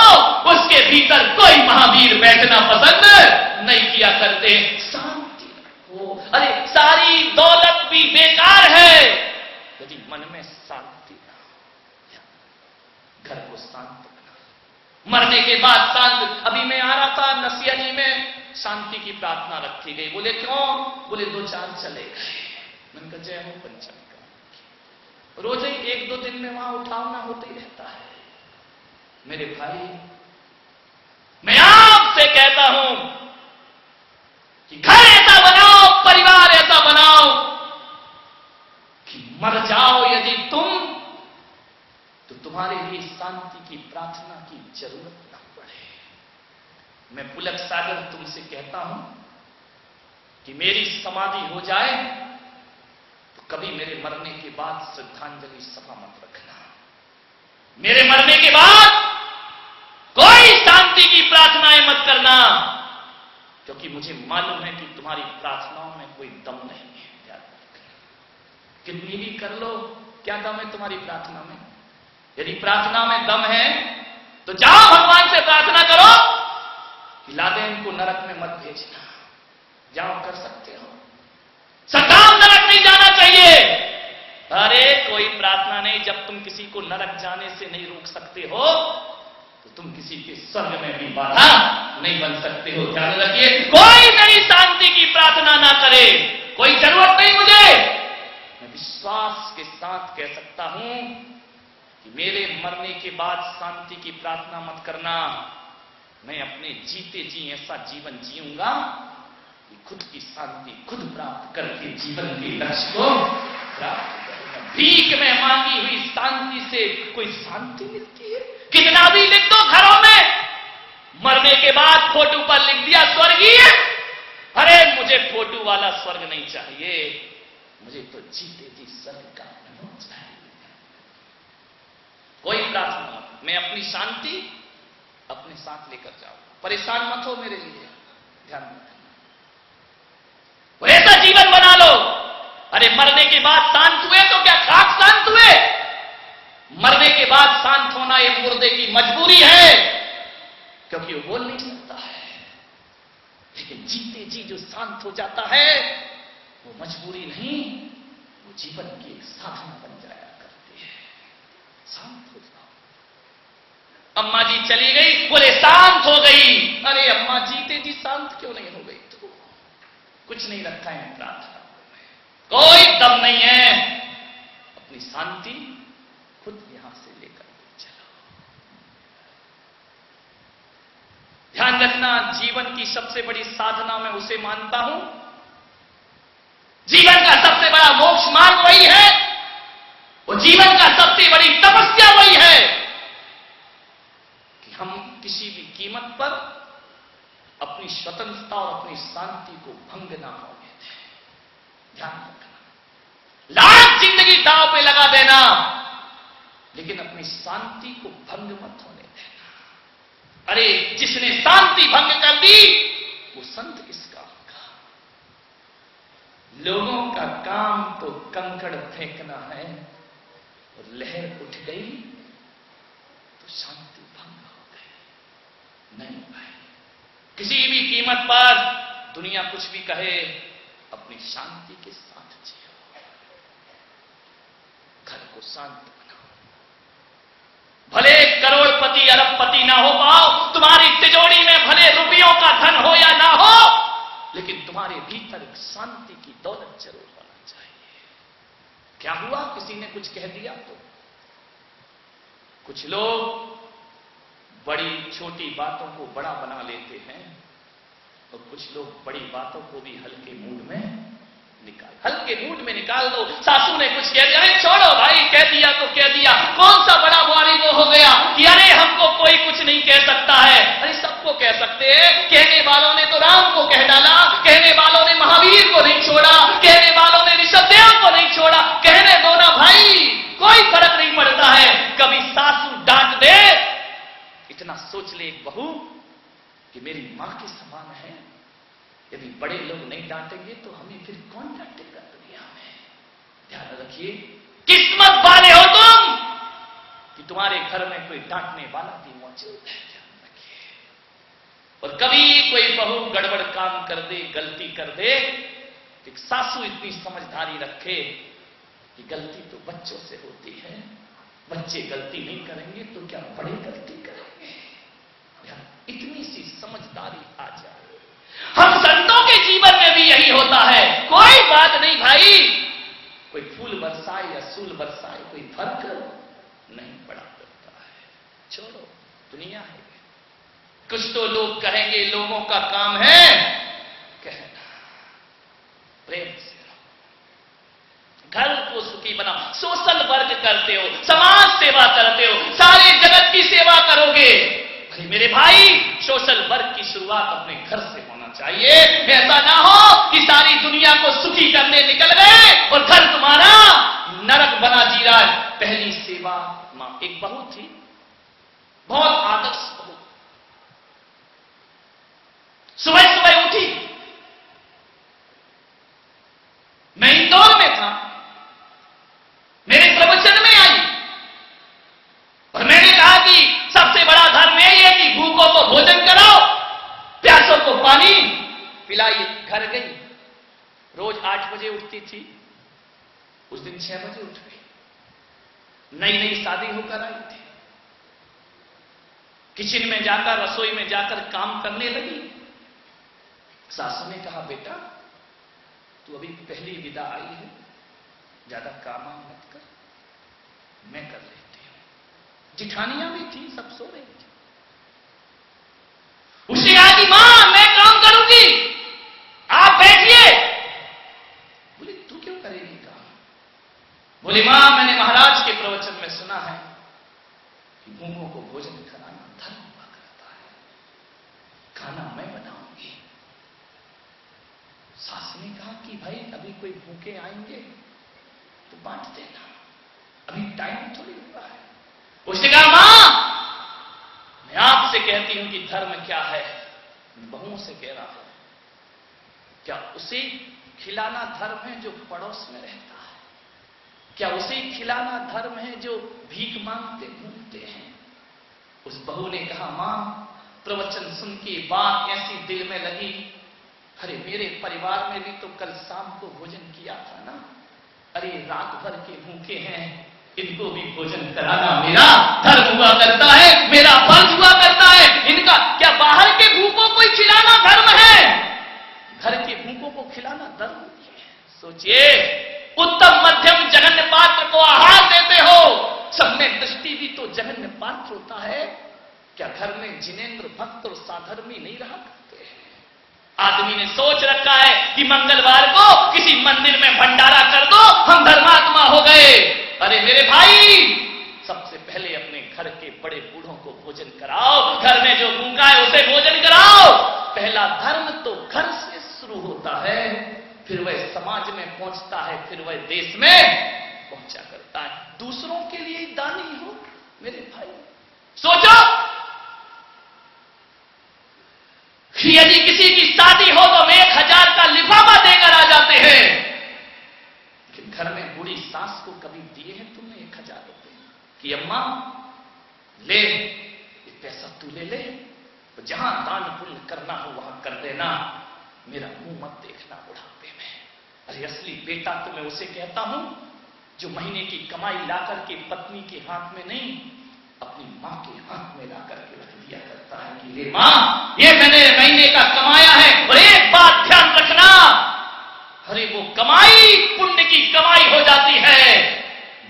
A: उसके भीतर कोई महावीर बैठना पसंद नहीं किया करते। शांति रखो। अरे सारी दौलत भी बेकार है यदि मन में शांति ना हो। घर को शांत रखना। मरने के बाद शांत। अभी मैं आ रहा था नसिया जी में, शांति की प्रार्थना रखी गई। बोले क्यों? बोले 2-4 चले गए। मैंने कहा जय हो पंचम। रोज ही 1-2 दिन में वहां उठावना होते ही रहता है। मेरे भाई, मैं आपसे कहता हूं कि घर ऐसा बनाओ, परिवार ऐसा बनाओ कि मर जाओ यदि तुम, तो तुम्हारे लिए शांति की प्रार्थना की जरूरत न पड़े। मैं पुलक सागर तुमसे कहता हूं कि मेरी समाधि हो जाए तो कभी मेरे मरने के बाद श्रद्धांजलि सभा मत रखना। मेरे मरने के बाद कोई शांति की प्रार्थनाएं मत करना, क्योंकि मुझे मालूम है कि तुम्हारी प्रार्थनाओं में कोई दम नहीं है। याद रखना। कितनी भी कर लो, क्या दम है तुम्हारी प्रार्थना में? यदि प्रार्थना में दम है तो जाओ भगवान से प्रार्थना करो कि लादेन को नरक में मत भेजना। जाओ, कर सकते हो। सद्दाम नरक नहीं जाना चाहिए। अरे कोई प्रार्थना नहीं। जब तुम किसी को नरक जाने से नहीं रोक सकते हो तो तुम किसी के स्वर्ग में भी बाधा नहीं बन सकते हो। ध्यान रखिए, कोई मेरी शांति की प्रार्थना ना करे, कोई जरूरत नहीं मुझे। मैं विश्वास के साथ कह सकता हूं कि मेरे मरने के बाद शांति की प्रार्थना मत करना। मैं अपने जीते जी ऐसा जीवन जीऊंगा कि खुद की शांति खुद प्राप्त करके जीवन के लक्ष्य को प्राप्त करूंगा। भीख में मांगी हुई शांति से कोई शांति मिलती है? कितना भी लिख दो घरों में, मरने के बाद फोटो पर लिख दिया स्वर्गीय। अरे मुझे फोटो वाला स्वर्ग नहीं चाहिए, मुझे तो जीते जी स्वर्ग का अनुभव चाहिए। कोई प्रार्थना मत। मैं अपनी शांति अपने साथ लेकर जाऊंगा। परेशान मत हो मेरे लिए। ध्यान रखना। ऐसा जीवन बना लो। अरे मरने के बाद शांत हुए तो क्या खाक शांत हुए? मरने के बाद शांत होना ये मुर्दे की मजबूरी है, क्योंकि वो बोल नहीं सकता है। लेकिन जीते जी जो शांत हो जाता है वो मजबूरी नहीं, वो जीवन की एक साधना बन जाया करती है। शांत हो जाओ। अम्मा जी चली गई, बोले शांत हो गई। अरे अम्मा जीते जी शांत क्यों नहीं हो गई? तो कुछ नहीं रखा है प्रार्थना में, कोई दम नहीं है। अपनी शांति खुद यहां से लेकर चलो। ध्यान रखना, जीवन की सबसे बड़ी साधना मैं उसे मानता हूं, जीवन का सबसे बड़ा मोक्ष मार्ग वही है, वो जीवन का सबसे बड़ी तपस्या वही है कि हम किसी भी कीमत पर अपनी स्वतंत्रता और अपनी शांति को भंग ना होने दें। ध्यान रखना, लाख जिंदगी दांव पे लगा देना, लेकिन अपनी शांति को भंग मत होने देना। अरे जिसने शांति भंग कर दी वो संत किस काम का? लोगों का काम तो कंकड़ फेंकना है, और लहर उठ गई तो शांति भंग हो गई। नहीं भाई, किसी भी कीमत पर दुनिया कुछ भी कहे, अपनी शांति के साथ जियो। घर को शांत बनाओ। भले करोड़पति अरबपति ना हो पाओ, तुम्हारी तिजोरी में भले रुपयों का धन हो या ना हो, लेकिन तुम्हारे भीतर एक शांति की दौलत जरूर होना चाहिए। क्या हुआ, किसी ने कुछ कह दिया तो? कुछ लोग बड़ी छोटी बातों को बड़ा बना लेते हैं, और कुछ लोग बड़ी बातों को भी हल्के मूड में हल्के मूड में निकाल दो। सासू ने कुछ कह दिया, अरे छोड़ो भाई, कह दिया तो कह दिया, कौन सा बड़ा बुआरी वो हो गया कि अरे हमको कोई कुछ नहीं कह सकता है। अरे सबको कह सकते हैं, कहने वालों ने तो राम को कह डाला, कहने वालों ने महावीर को नहीं छोड़ा, कहने वालों ने ऋषभदेव को नहीं छोड़ा। कहने दो ना भाई, कोई फर्क नहीं पड़ता है। कभी सासू डांट दे, इतना सोच ले एक बहू कि मेरी मां के समान है। यदि बड़े लोग नहीं डांटेंगे तो हमें फिर कौन डांटेगा दुनिया में? ध्यान रखिए, किस्मत वाले हो तुम कि तुम्हारे घर में कोई डांटने वाला भी मौजूद है। ध्यान रखिए। और कभी कोई बहू गड़बड़ काम कर दे, गलती कर दे, तो एक सासू इतनी समझदारी रखे कि गलती तो बच्चों से होती है, बच्चे गलती नहीं करेंगे तो क्या बड़े गलती करेंगे? इतनी सी समझदारी आ जाए। हम संतों के जीवन में भी यही होता है। कोई बात नहीं भाई, कोई फूल बरसाए या सूल बरसाए, कोई फर्क नहीं पड़ा करता है। छोड़ो, दुनिया है। कुछ तो लोग कहेंगे, लोगोné का काम है कहना। प्रेम से घर को सुखी बनाओ। सोशल वर्क करते हो, समाज सेवा करते हो, सारे जगत की सेवा करोगे। मेरे भाई, सोशल वर्क की शुरुआत अपने घर से होना चाहिए। ऐसा ना हो कि सारी दुनिया को सुखी करने निकल गए और घर तुम्हारा नरक बना जी रहा है। पहली सेवा मां, एक बहू थी, बहुत आदर्श बहू, सुबह सुबह उठी, मैं इंदौर में था, मेरे प्रवचन में आई और मैंने कहा कि सबसे बड़ा धर्म है ये कि भूखों को भोजन कराओ, प्यासों को पानी पिलाइए। घर गई, रोज 8 बजे उठती थी, उस दिन 6 बजे उठ गई। नई नई शादी होकर आई थी, किचन में जाकर, रसोई में जाकर काम करने लगी। सासू ने कहा, बेटा तू अभी पहली विदा आई है, ज्यादा काम मत कर, मैं कर लेती हूं। जिठानियां भी थी, सब सो रही थी। उसने कहा कि मां मैं काम करूंगी, आप बैठिए। बोले तू क्यों करेगी काम? बोले मां मैंने महाराज के प्रवचन में सुना है कि भूखों को भोजन कराना धर्म हुआ करता है, खाना मैं बनाऊंगी। सास ने कहा कि भाई अभी कोई भूखे आएंगे तो बांट देना, अभी टाइम थोड़ी हुआ है। उसने कहा मां मैं आपसे कहती हूं कि धर्म क्या है, बहुओं से कह रहा हूं, क्या उसे खिलाना धर्म है जो पड़ोस में रहता है? क्या उसे खिलाना धर्म है जो भीख मांगते घूमते हैं? उस बहू ने कहा मां प्रवचन सुन के बात ऐसी दिल में लगी अरे मेरे परिवार में भी तो कल शाम को भोजन किया था ना। अरे रात भर के भूखे हैं, इनको भी भोजन कराना मेरा धर्म हुआ करता है, मेरा फर्ज हुआ करता है। इनका क्या बाहर के भूखों को ही खिलाना धर्म है? घर के भूखों को खिलाना धर्म है? सोचिए, उत्तम मध्यम जघन्य पात्र को आहार देते हो, सब में दृष्टि भी तो जघन्य पात्र होता है। क्या घर में जिनेंद्र भक्त और साधर्मी नहीं रहा करते हैं? आदमी ने सोच रखा है कि मंगलवार को किसी मंदिर में भंडारा कर दो, हम धर्मात्मा हो गए। अरे मेरे भाई, सबसे पहले अपने घर के बड़े बूढ़ों को भोजन कराओ, घर में जो भूखा है उसे भोजन कराओ। पहला धर्म तो घर से शुरू होता है, फिर वह समाज में पहुंचता है, फिर वह देश में पहुंचा करता है। दूसरों के लिए दानी हो मेरे भाई। सोचो, यदि किसी की शादी हो तो 1000 का लिफाफा देकर आ जाते हैं, लेकिन घर में बूढ़ी सास को कभी दिए हैं तुमने 1000 रुपए कि अम्मा ले, ये पैसा तू ले ले, तो जहां दान पुण्य करना हो वहां कर देना, मेरा मुंह मत देखना बुढ़ापे में। अरे असली बेटा तो मैं उसे कहता हूं जो महीने की कमाई लाकर के पत्नी के हाथ में नहीं, अपनी मां के हाथ में लाकर के रख दिया करता है कि ले मां, ये मैंने महीने का कमाया है। और एक बात ध्यान रखना, अरे वो कमाई पुण्य की कमाई हो जाती है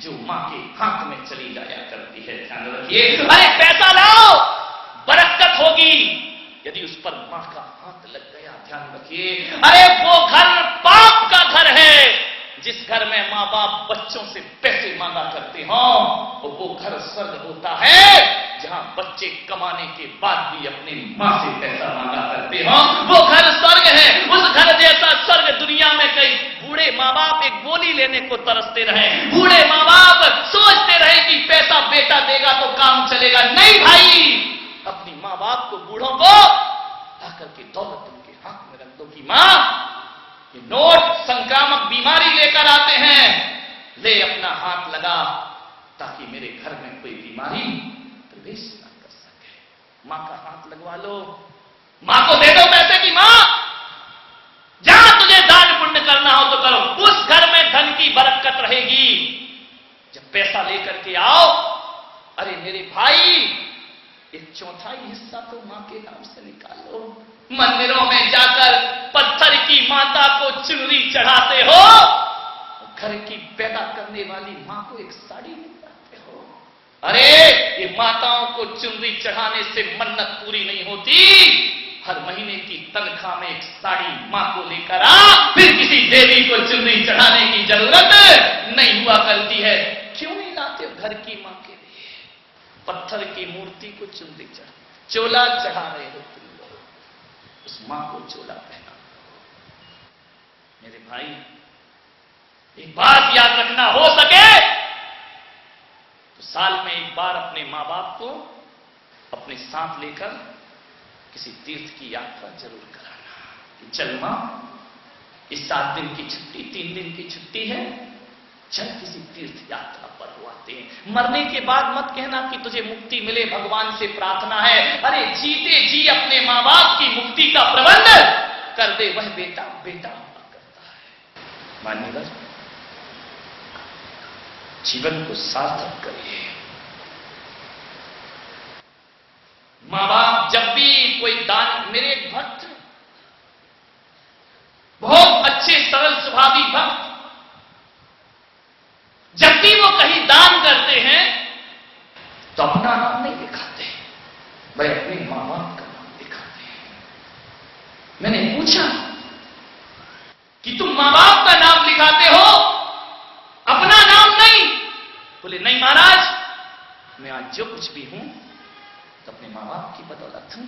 A: जो मां के हाथ में चली जाया करती है। ध्यान रखिए, अरे पैसा लाओ, बरकत होगी, यदि उस पर मां का हाथ लग गया, ध्यान रखिए, अरे वो घर पाप का घर है। जिस घर में मां बाप बच्चों से पैसे मांगा करते हो, वो घर स्वर्ग होता है जहां बच्चे कमाने के बाद भी अपनी मां से पैसा मांगा करते हो, वो घर स्वर्ग है। उस घर जैसा स्वर्ग दुनिया में कई बूढ़े माँ बाप एक गोली लेने को तरसते रहे, बूढ़े माँ बाप सोचते रहे कि पैसा बेटा देगा तो काम चलेगा। नहीं भाई, अपनी माँ बाप को, बूढ़ों को आकर के दौलत उनके हाथ में रख दो कि मां, ये नोट संक्रामक बीमारी लेकर आते हैं, ले अपना हाथ लगा ताकि मेरे घर में कोई बीमारी प्रवेश न कर सके। मां का हाथ लगवा लो, मां को दे दो पैसे की मां, जहां तुझे दान पुण्य करना हो तो करो, उस घर में धन की बरकत रहेगी। जब पैसा लेकर के आओ, अरे मेरे भाई, एक चौथाई हिस्सा तो मां के नाम से निकालो। मंदिरों में जाकर पत्थर की माता को चुनरी चढ़ाते हो, घर की पैदा करने वाली मां को एक साड़ी निकालते हो। अरे ये माताओं को चुनरी चढ़ाने से मन्नत पूरी नहीं होती। हर महीने की तनख्वाह में एक साड़ी मां को लेकर आ, फिर किसी देवी को चुनरी चढ़ाने की जरूरत नहीं हुआ करती है। क्यों नहीं लाते हो घर की मां के लिए? पत्थर की मूर्ति को चुनरी चढ़ा, चोला चढ़ा रहे हो तुम लोग, उस मां को चोला पहना। मेरे भाई, एक बात याद रखना, हो सके तो साल में एक बार अपने मां बाप को अपने साथ लेकर किसी तीर्थ की यात्रा जरूर कराना कि चल मां, इस 7 दिन की छुट्टी, 3 दिन की छुट्टी है, चल किसी तीर्थ यात्रा पर हो आते हैं। मरने के बाद मत कहना कि तुझे मुक्ति मिले, भगवान से प्रार्थना है। अरे जीते जी अपने मां बाप की मुक्ति का प्रबंध कर दे, वह बेटा बेटा हुआ करता है। मान्यवर, जीवन को सार्थक करिए। मां बाप जब भी कोई दान, मेरे एक भक्त, बहुत अच्छे सरल स्वभावी भक्त, जब भी वो कहीं दान करते हैं तो अपना नाम नहीं लिखाते, वह अपने मां बाप का नाम लिखाते हैं। मैंने पूछा कि तुम मां बाप का नाम लिखाते हो, अपना नाम नहीं? बोले नहीं महाराज, मैं आज जो कुछ भी हूं तो अपने मां बाप की बदौलत हूं,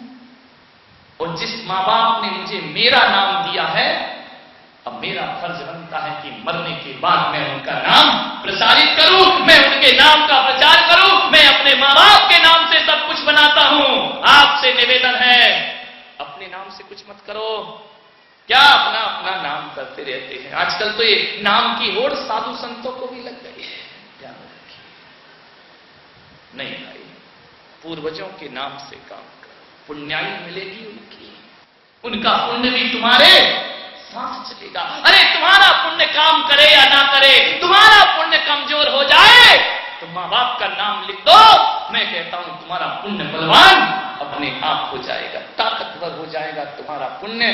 A: और जिस मां बाप ने मुझे मेरा नाम दिया है, अब मेरा फर्ज बनता है कि मरने के बाद मैं उनका नाम प्रसारित करूं, मैं उनके नाम का प्रचार करूं। मैं अपने मां बाप के नाम से सब कुछ बनाता हूं। आपसे निवेदन है, अपने नाम से कुछ मत करो। क्या अपना अपना नाम करते रहते हैं? आजकल तो ये नाम की होड़ साधु संतों को भी लग गई है। ध्यान रखिए, नहीं भाई, पूर्वजों के नाम से काम करो, पुण्याई मिलेगी उनकी। उनका पुण्य भी तुम्हारे साथ चलेगा। अरे तुम्हारा पुण्य काम करे या ना करे, तुम्हारा पुण्य कमजोर हो जाए तो मां बाप का नाम लिख दो, मैं कहता हूं तुम्हारा पुण्य बलवान अपने आप हो जाएगा, ताकतवर हो जाएगा तुम्हारा पुण्य।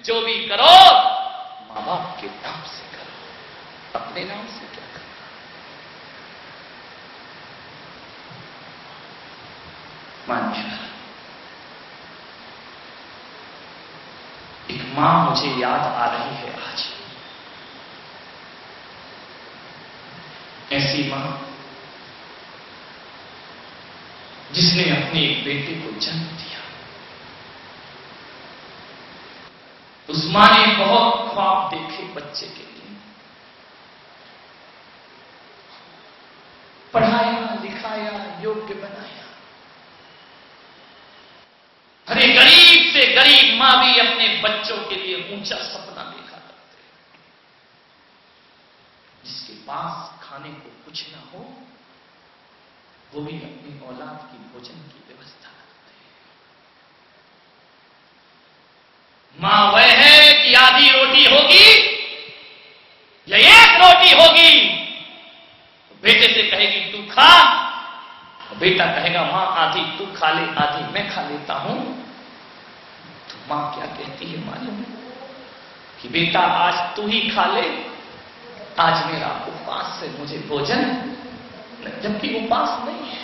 A: जो भी करो मां बाप के नाम से करो, अपने नाम से क्या करो। मान्य एक मां मुझे याद आ रही है आज, ऐसी मां जिसने अपने एक बेटे को जन्म दिया। उस मां ने बहुत ख्वाब देखे बच्चे के लिए, पढ़ाया लिखाया योग्य बनाया। अरे गरीब से गरीब मां भी अपने बच्चों के लिए ऊंचा सपना देखा करते हैं। जिसके पास खाने को कुछ ना हो वो भी अपनी औलाद की भोजन की व्यवस्था करते हैं। मां वह है कि आधी रोटी होगी या एक रोटी होगी, तो बेटे से कहेगी तू खा, बेटा कहेगा मां आधी तू खा ले आधी मैं खा लेता हूं। तो मां क्या कहती है मालूम है कि बेटा आज तू ही खा ले, आज मेरा उपवास से मुझे भोजन, जबकि उपवास नहीं है,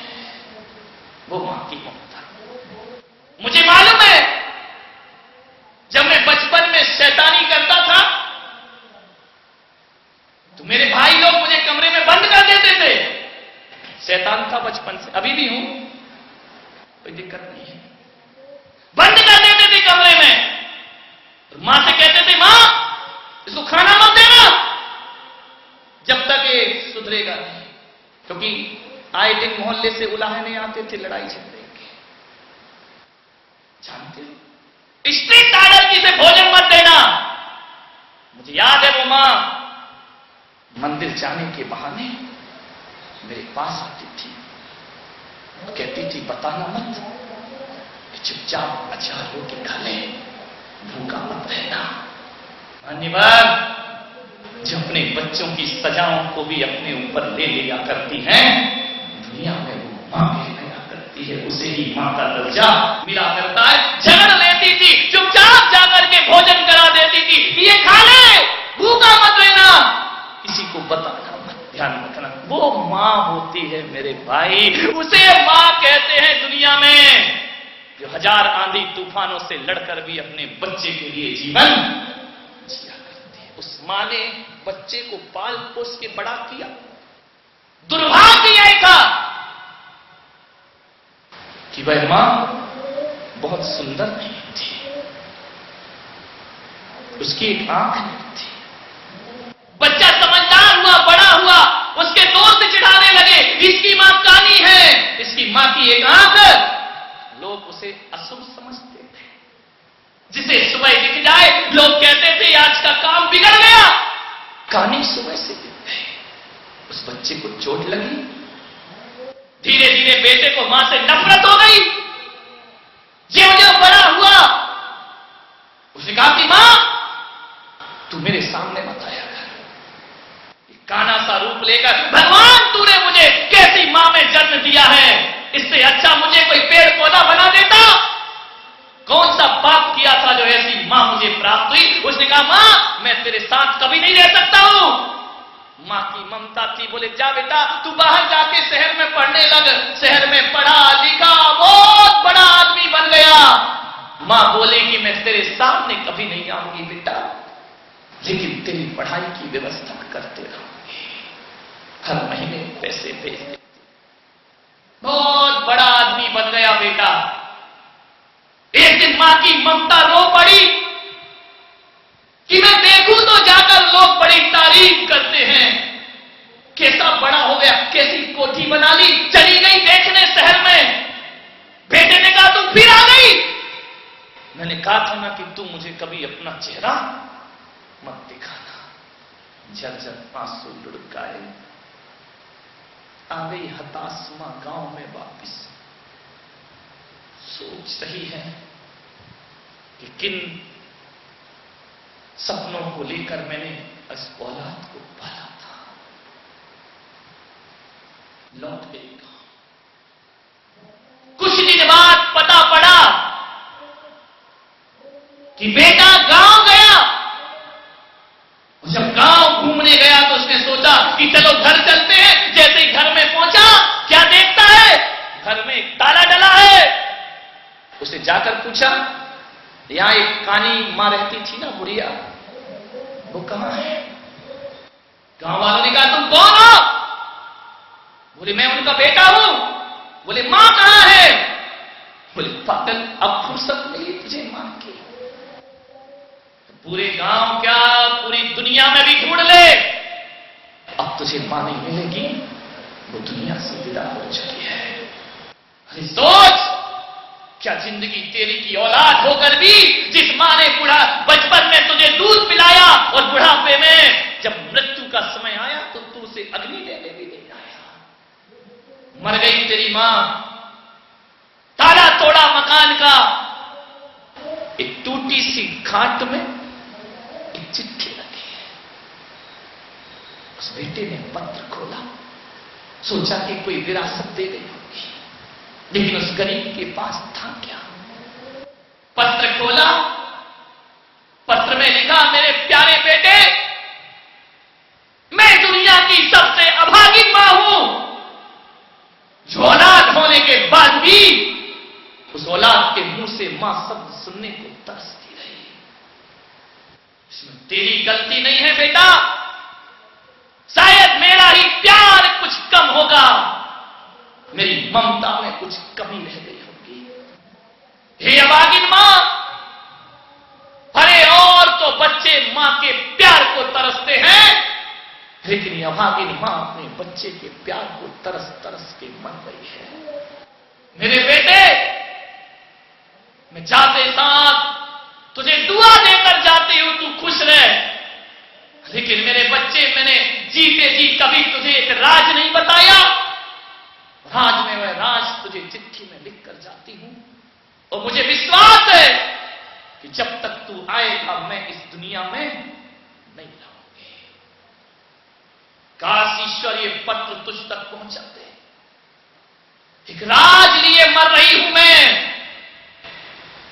A: वो मां की ममता। मुझे मालूम है जब मैं बचपन में शैतानी करता था तो मेरे भाई लोग मुझे कमरे में बंद कर देते थे। शैतान था बचपन से, अभी भी हूं, कोई दिक्कत नहीं है। बंद कर देते थे कमरे में, तो मां से कहते थे मां इसको खाना मत देना जब तक ये सुधरेगा नहीं, क्योंकि आए दिन मोहल्ले से उलाहने आते थे लड़ाई झगड़े के। जानते हो स्ट्रिक्ट आर्डर की से भोजन मत देना। मुझे याद है वो मां मंदिर जाने के बहाने मेरे पास आती थी, कहती थी बताना मत, चुपचाप अचार रोटी खा ले, भूखा मत रहना। धन्यवाद। जो अपने बच्चों की सजाओं को भी अपने ऊपर ले लिया करती हैं, दुनिया में वो मां कहलाया करती है, उसे ही मां का दर्जा मिला करता है। झगड़ लेती थी, चुपचाप जाकर के भोजन करा देती थी, ये खा ले, भूखा मत रहना, किसी को बताना मत, ध्यान रखना। वो मां होती है मेरे भाई, उसे मां कहते हैं दुनिया में, जो हजार आंधी तूफानों से लड़कर भी अपने बच्चे के लिए जीवन जिया करती है। उस मां ने बच्चे को पाल पोस के बड़ा किया। दुर्भाग्य यह था कि वह मां बहुत सुंदर नहीं थी, उसकी एक आंख नहीं थी। बच्चा समझदार हुआ, बड़ा हुआ, उसके दोस्त चिढ़ाने लगे इसकी मां कानी है, इसकी मां की एक आंख। लोग उसे अशुभ समझते थे, जिसे सुबह दिख जाए लोग कहते थे आज का काम बिगड़ गया। कानी सुबह से दिख गए, उस बच्चे को चोट लगी, धीरे धीरे बेटे को मां से नफरत हो गई। ज्यों-ज्यों बड़ा हुआ उसने कहा कि मां तू मेरे सामने मत आया कर, काना सा रूप लेकर भगवान तूने मुझे कैसी मां में जन्म दिया है, इससे अच्छा मुझे कोई पेड़ पौधा बना देता। कौन सा पाप किया था जो ऐसी मां मुझे प्राप्त हुई। उसने कहा मां मैं तेरे साथ कभी नहीं रह सकता हूं। मां की ममता थी, बोले जा बेटा तू बाहर जाके शहर में पढ़ने लग। शहर में पढ़ा लिखा बहुत बड़ा आदमी बन गया। मां बोले कि मैं तेरे सामने कभी नहीं आऊंगी बेटा, लेकिन तेरी पढ़ाई की व्यवस्था करते रहूंगी, हर महीने पैसे भेज देती। बहुत बड़ा आदमी बन गया बेटा। एक दिन मां की ममता रो पड़ी कि मैं देखूं तो जाकर लोग बड़ी तारीफ करते हैं, कैसा बड़ा हो गया, कैसी कोठी बना ली, चली गई देखने शहर में। बेटे ने कहा तू फिर आ गई। मैंने कहा था ना कि तू मुझे कभी अपना चेहरा मत दिखाना। झरझर आंसू लुढ़काए आ गई हताश मां गांव में वापिस। सोच रही है कि किन सपनों को लेकर मैंने इस औलाद को पाला था, लौट गएगा। कुछ दिन बाद पता पड़ा कि बेटा गांव गया। जब गांव घूमने गया तो उसने सोचा कि चलो घर चलते हैं। जैसे ही घर में पहुंचा, क्या देखता है, घर में एक ताला डला है। उसने जाकर पूछा, यहां एक कानी मां रहती थी ना बुढ़िया, वो कहां है? गांव वालों ने कहा, तुम कौन हो? बोले, मैं उनका बेटा हूं। बोले, मां कहां है? बोले, पागल, अब फुर्सत मिली तुझे मां की, पूरे गांव क्या पूरी दुनिया में भी ढूंढ ले, अब तुझे मां नहीं मिलेगी, वो दुनिया से विदा हो चुकी है। अरे सोच, क्या जिंदगी तेरी की औलाद होकर भी, जिस मां ने बचपन में तुझे दूध पिलाया और बुढ़ापे में जब मृत्यु का समय आया तो तू उसे अग्नि देने भी नहीं आया। मर गई तेरी मां। ताला तोड़ा मकान का, एक टूटी सी खाट में एक चिट्ठी रखी है। उस बेटे ने पत्र खोला, सोचा कि कोई विरासत दे गई होगी, लेकिन उस गरीब के पास था क्या? पत्र खोला, पत्र में लिखा, मेरे प्यारे बेटे, मैं दुनिया की सबसे अभागी मां हूं, जो औलाद होने के बाद भी उस औलाद के मुंह से मां शब्द सुनने को तरसती रही। इसमें तेरी गलती नहीं है बेटा, शायद मेरा ही प्यार कुछ कम होगा, मेरी ममता में कुछ कमी रह गई होगी। हे अभागिन मां, अरे और तो बच्चे मां के प्यार को तरसते हैं, लेकिन ये अभागिन मां अपने बच्चे के प्यार को तरस तरस के मर गई है। मेरे बेटे, मैं जाते साथ तुझे दुआ देकर जाती हूं, तू खुश रह, लेकिन मेरे बच्चे, मैंने जीते जी कभी तुझे एक राज नहीं बताया। राज में वह राज तुझे चिट्ठी में लिख कर जाती हूं, और मुझे विश्वास है कि जब तक तू आएगा मैं इस दुनिया में नहीं रहूंगी। काश ईश्वर ये पत्र तुझ तक पहुंचा दे। एक राज लिए मर रही हूं मैं,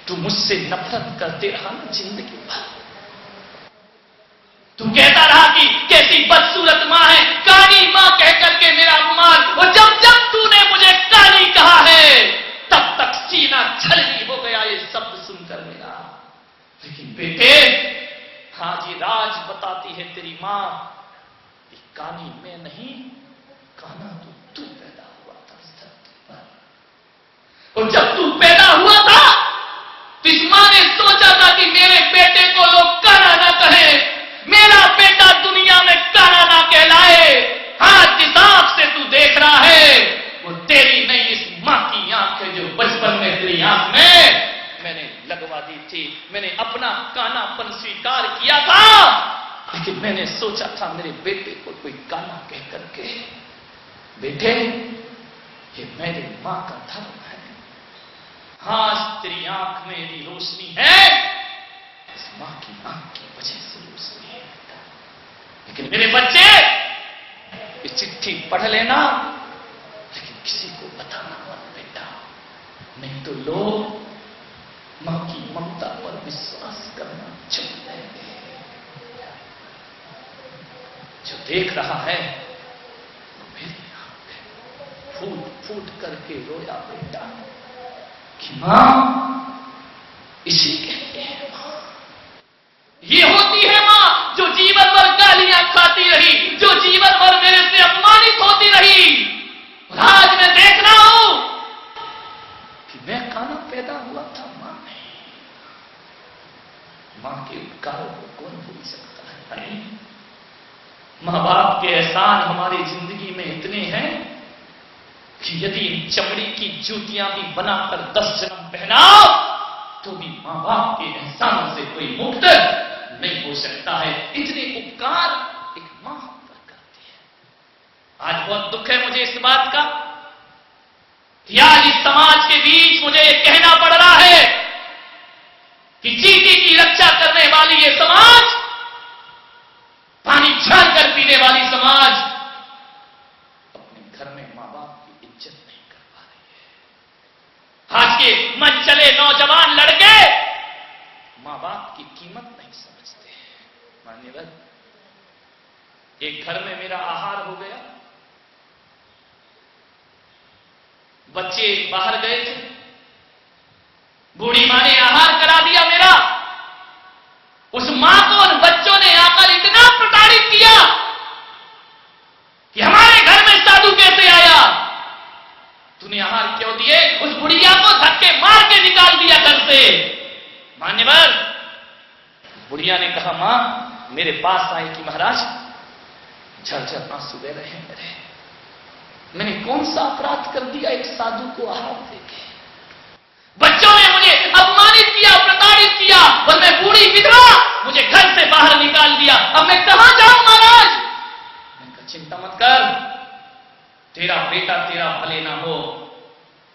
A: तू मुझसे नफरत करते रहा ना जिंदगी भर। तू कहता रहा कि कैसी बदसूरत मां है, काली मां कहकर के मेरा अपमान, और जब जब तूने मुझे काली कहा है तब तक सीना छलनी हो गया ये शब्द सुनकर मेरा। लेकिन बेटे, हाँ जी, राज बताती है तेरी मां, कानी मैं नहीं, काना तो तू पैदा हुआ था इस धरती पर। और जब तू पैदा हुआ था तो इस मां ने सोचा था कि मेरे बेटे को लोग काना ना कहे, मेरा बेटा दुनिया में काना ना कहलाए। हाँ, जिस आंख से तू देख रहा है वो तेरी नहीं, इस मां की आंख है जो बचपन में तेरी आंख में मैंने लगवा दी थी। मैंने अपना कानापन स्वीकार किया था, लेकिन मैंने सोचा था मेरे बेटे को कोई काना कह करके, बेटे ये मेरी मां का धर्म है। हाँ, तेरी आंख में यदि रोशनी है, इस मां की आंख की वजह से रोशनी है। लेकिन मेरे बच्चे, ये चिट्ठी पढ़ लेना, लेकिन किसी को बताना मत बेटा, नहीं तो लोग मां की ममता पर विश्वास करना छोड़ देंगे। जो देख रहा है वो मेरी आंख है। फूट फूट करके रोया बेटा कि मां इसी के लिए है। मां ये होती है मां जो जीवन भर गालियां खाती रही, जो जीवन भर मेरे से अपमानित होती रही। आज मैं देख रहा हूं कि मैं काना पैदा हुआ था, मां नहीं। मां के उपकारों को कौन भूल सकता है? मां बाप के एहसान हमारी जिंदगी में इतने हैं कि यदि चमड़ी की जूतियां भी बनाकर 10 जन्म पहनाओ तो भी मां बाप के एहसानों से कोई मुक्त नहीं हो सकता है। इतने उपकार एक मां हम पर करती है। आज बहुत दुख है मुझे इस बात का कि आज इस समाज के बीच मुझे कहना पड़ रहा है कि चींटी की रक्षा करने वाली ये समाज, पानी छान कर पीने वाली समाज, अपने घर में मां बाप की इज्जत नहीं कर पा रही है। आज के मन चले नौजवान लड़के मां बाप की कीमत नहीं समझते। मान्यवर, एक घर में मेरा आहार हो गया, बच्चे बाहर गए थे, बूढ़ी मां ने आहार करा दिया मेरा। उस मां को उन बच्चों ने आकर इतना प्रताड़ित किया कि हमारे घर में साधु कैसे आया, तूने आहार क्यों दिए। उस बुढ़िया को धक्के मार के निकाल दिया घर से। मान्यवर, बुढ़िया ने कहा, मां मेरे पास आए कि महाराज झरझर आंसू बह रहे हैं मेरे, मैंने कौन सा अपराध कर दिया एक साधु को आहार देके। बच्चों ने मुझे अपमानित किया, प्रताड़ित किया, और मैं बूढ़ी विधवा, मुझे घर से बाहर निकाल दिया। अब मैं कहां जाऊं महाराज। मैंने कहा, चिंता मत कर, तेरा बेटा तेरा भले ना हो,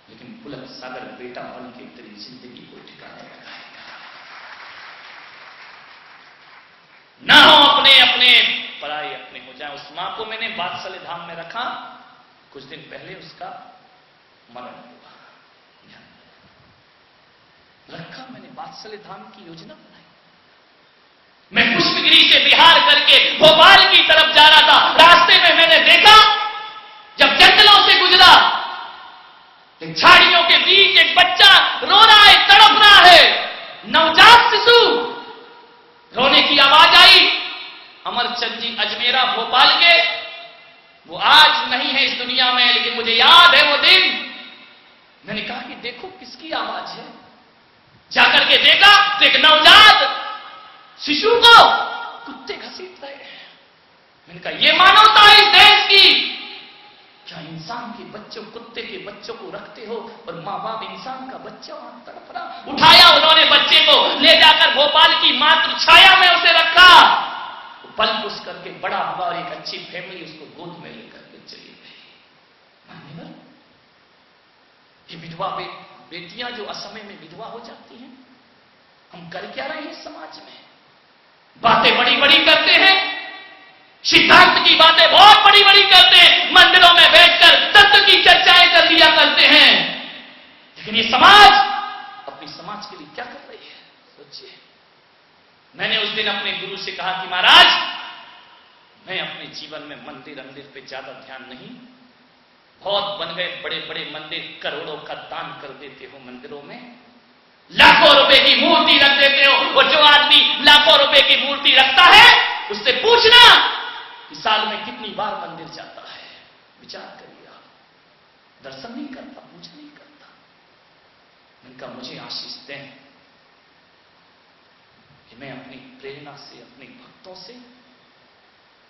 A: लेकिन पुलक सागर बेटा बन के तेरी जिंदगी को ठिकाने लगाएगा। ना हो अपने अपने पराये अपने हो जाए। उस मां को मैंने वात्सल्य धाम में रखा। कुछ दिन पहले उसका मरण हुआ। रखा मैंने, वात्सल्य धाम की योजना बनाई। मैं पुष्पगिरी से बिहार करके भोपाल की तरफ जा रहा था। रास्ते में मैंने देखा, जब जंगलों से गुजरा, एक झाड़ियों के बीच एक बच्चा रो रहा है, तड़प रहा है, नवजात शिशु। रोने की आवाज आई। अमरचंद जी अजमेरा भोपाल के, वो आज नहीं है इस दुनिया में, लेकिन मुझे याद है वो दिन। मैंने कहा कि देखो किसकी आवाज है। जाकर के देखा तो एक नवजात शिशु को कुत्ते घसीट रहे हैं। मैंने कहा, ये मानवता है इस देश की। क्या इंसान के बच्चों, कुत्ते के बच्चों को रखते हो, और मां बाप इंसान का बच्चा वहां तड़प रहा। उठाया उन्होंने बच्चे को, ले जाकर भोपाल की मातृ छाया में उसे रखा। पल पुस करके बड़ा हुआ और एक अच्छी फैमिली उसको गोद में लेकर के चली गई। मान्यवर, ये विधवा बेटियां जो असमय में विधवा हो जाती हैं, हम कर क्या रहे हैं समाज में। बातें बड़ी बड़ी करते हैं, सिद्धांत की बातें बहुत बड़ी बड़ी करते हैं, मंदिरों में बैठकर तत्व की चर्चाएं कर लिया करते हैं, लेकिन ये समाज अपनी समाज के लिए क्या कर रही है, सोचिए। मैंने उस दिन अपने गुरु से कहा कि महाराज, मैं अपने जीवन में मंदिर पे ज्यादा ध्यान नहीं, बहुत बन गए बड़े बड़े मंदिर, करोड़ों का दान कर देते हो मंदिरों में, लाखों रुपए की मूर्ति रख देते हो। और जो आदमी लाखों रुपए की मूर्ति रखता है, उससे पूछना कि साल में कितनी बार मंदिर जाता है। विचार करिए, आप दर्शन नहीं करता, पूजा नहीं करता। उनका मुझे आशीष दें कि मैं अपनी प्रेरणा से, अपने भक्तों से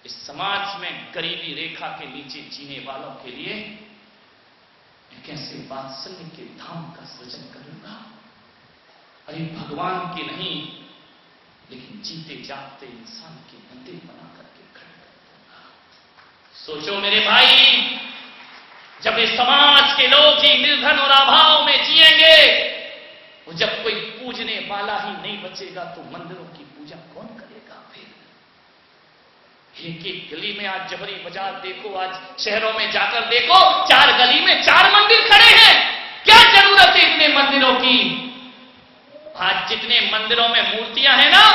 A: इस समाज में गरीबी रेखा के नीचे जीने वालों के लिए कैसे वात्सल्य के धाम का सृजन करूंगा। अरे भगवान के नहीं, लेकिन जीते जागते इंसान के मंदिर बना करके खड़ा कर दूंगा। सोचो मेरे भाई, जब इस समाज के लोग ही निर्धन और अभाव में जिएंगे, और जब कोई पूजने वाला ही नहीं बचेगा, तो मंदिरों की पूजा कौन करेगा फिर। एक एक गली में आज जबरी बाजार देखो, आज शहरों में जाकर देखो, 4 गली में 4 मंदिर खड़े हैं। क्या जरूरत है इतने मंदिरों की। आज जितने मंदिरों में मूर्तियां हैं ना,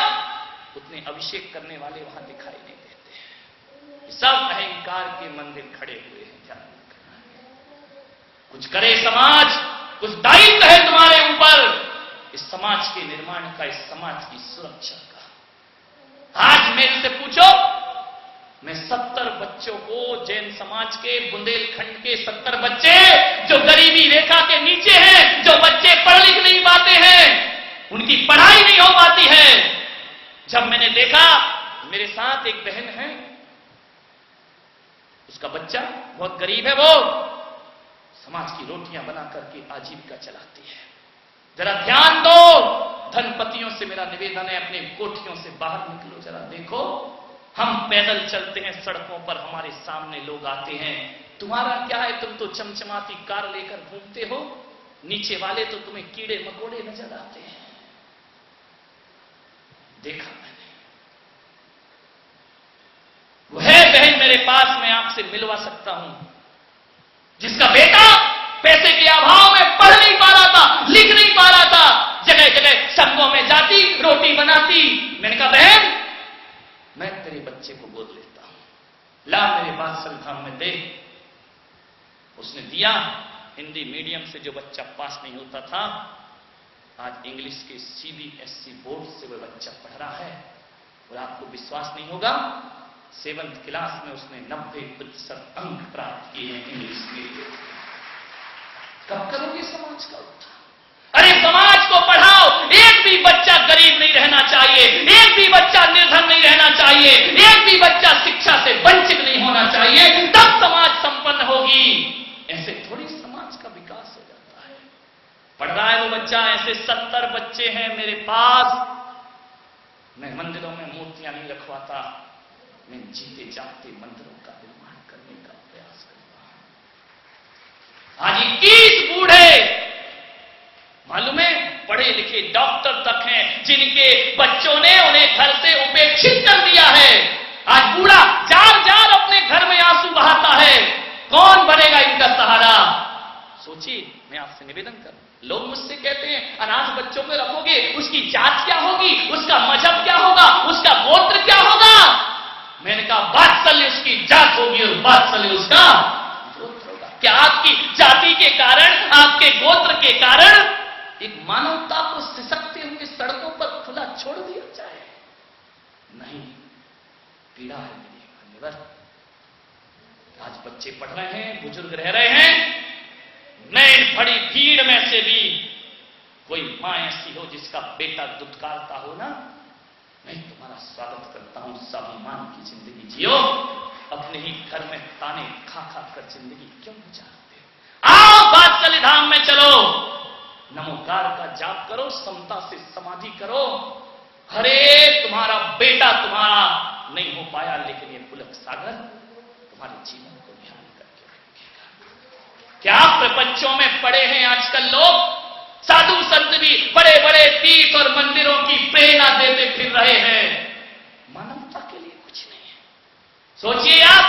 A: उतने अभिषेक करने वाले वहां दिखाई नहीं देते। सब अहंकार के मंदिर खड़े हुए हैं। क्या करना है, कुछ करे समाज, कुछ दायित्व है तुम्हारे ऊपर इस समाज के निर्माण का, इस समाज की सुरक्षा का। आज मेरे से पूछो, मैं 70 बच्चों को, जैन समाज के बुंदेलखंड के 70 बच्चे जो गरीबी रेखा के नीचे हैं, जो बच्चे पढ़ लिख नहीं पाते हैं, उनकी पढ़ाई नहीं हो पाती है, जब मैंने देखा, मेरे साथ एक बहन है, उसका बच्चा बहुत गरीब है, वो समाज की रोटियां बना करके आजीविका चलाती है। जरा ध्यान दो, धनपतियों से मेरा निवेदन है, अपने कोठियों से बाहर निकलो, जरा देखो। हम पैदल चलते हैं सड़कों पर, हमारे सामने लोग आते हैं, तुम्हारा क्या है, तुम तो चमचमाती कार लेकर घूमते हो, नीचे वाले तो तुम्हें कीड़े मकोड़े नजर आते हैं। देखा मैंने। वो है बहन मेरे पास, मैं आपसे मिलवा सकता हूं, जिसका बेटा पैसे के अभाव में पढ़ नहीं पा रहा था, लिख नहीं पा रहा था, जगह जगह संघों में जाती, रोटी बनाती। मैंने कहा बहन मैं तेरे बच्चे को गोद लेता हूं, ला मेरे बादशाह धाम में दे। उसने दिया। हिंदी मीडियम से जो बच्चा पास नहीं होता था, आज इंग्लिश के CBSE बोर्ड से वह बच्चा पढ़ रहा है। और आपको विश्वास नहीं होगा, 7th क्लास में उसने 90% अंक प्राप्त किए हैं इंग्लिश में। कब करोगे समाज का उत्थान? अरे समाज को पढ़ाओ, एक भी बच्चा गरीब नहीं रहना चाहिए, एक भी बच्चा निर्धन नहीं रहना चाहिए, एक भी बच्चा शिक्षा से वंचित नहीं होना चाहिए, तब समाज संपन्न होगी। ऐसे थोड़ी समाज का विकास हो जाता है। पढ़ रहा है वो बच्चा, ऐसे 70 बच्चे हैं मेरे पास। मैं मंदिरों में मूर्तियां नहीं रखवाता, मैं जीते जागते मंदिरों का निर्माण करने का प्रयास करता हूं। आज 21 बूढ़े मालूम है, पढ़े लिखे डॉक्टर तक हैं, जिनके बच्चों ने उन्हें घर से उपेक्षित कर दिया है। आज बूढ़ा जार जार अपने घर में आंसू बहाता है। कौन बनेगा इनका सहारा? सोचिए, मैं आपसे निवेदन करूं, लोग मुझसे कहते हैं अनाथ बच्चों को रखोगे, उसकी जात क्या होगी, उसका मजहब क्या होगा, उसका गोत्र क्या होगा? मैंने कहा वात्सल्य उसकी जात होगी और वात्सल्य उसका गोत्र होगा। क्या आपकी जाति के कारण, आपके गोत्र के कारण एक मानवता को सिसकते हुए सड़कों पर खुला छोड़ दिया जाए? नहीं, पीड़ा है मेरी मान्यवर। आज बच्चे पढ़ रहे हैं, बुजुर्ग रह रहे हैं, मैं इन बड़ी भीड़ में से भी कोई मां ऐसी हो जिसका बेटा दुत्कारता हो ना, मैं तुम्हारा स्वागत करता हूं। स्वाभिमान की जिंदगी जियो, अपने ही घर में ताने खा खा कर जिंदगी क्यों गुजारते हो? आओ वात्सल्य धाम में चलो, नमोकार का जाप करो, समता से समाधि करो। अरे तुम्हारा बेटा तुम्हारा नहीं हो पाया, लेकिन ये पुलक सागर तुम्हारे जीवन को ध्यान करके रखेगा। क्या प्रपंचों में पड़े हैं आजकल लोग? साधु संत भी बड़े बड़े तीर्थ और मंदिरों की प्रेरणा देते फिर रहे हैं, मानवता के लिए कुछ नहीं है। सोचिए आप,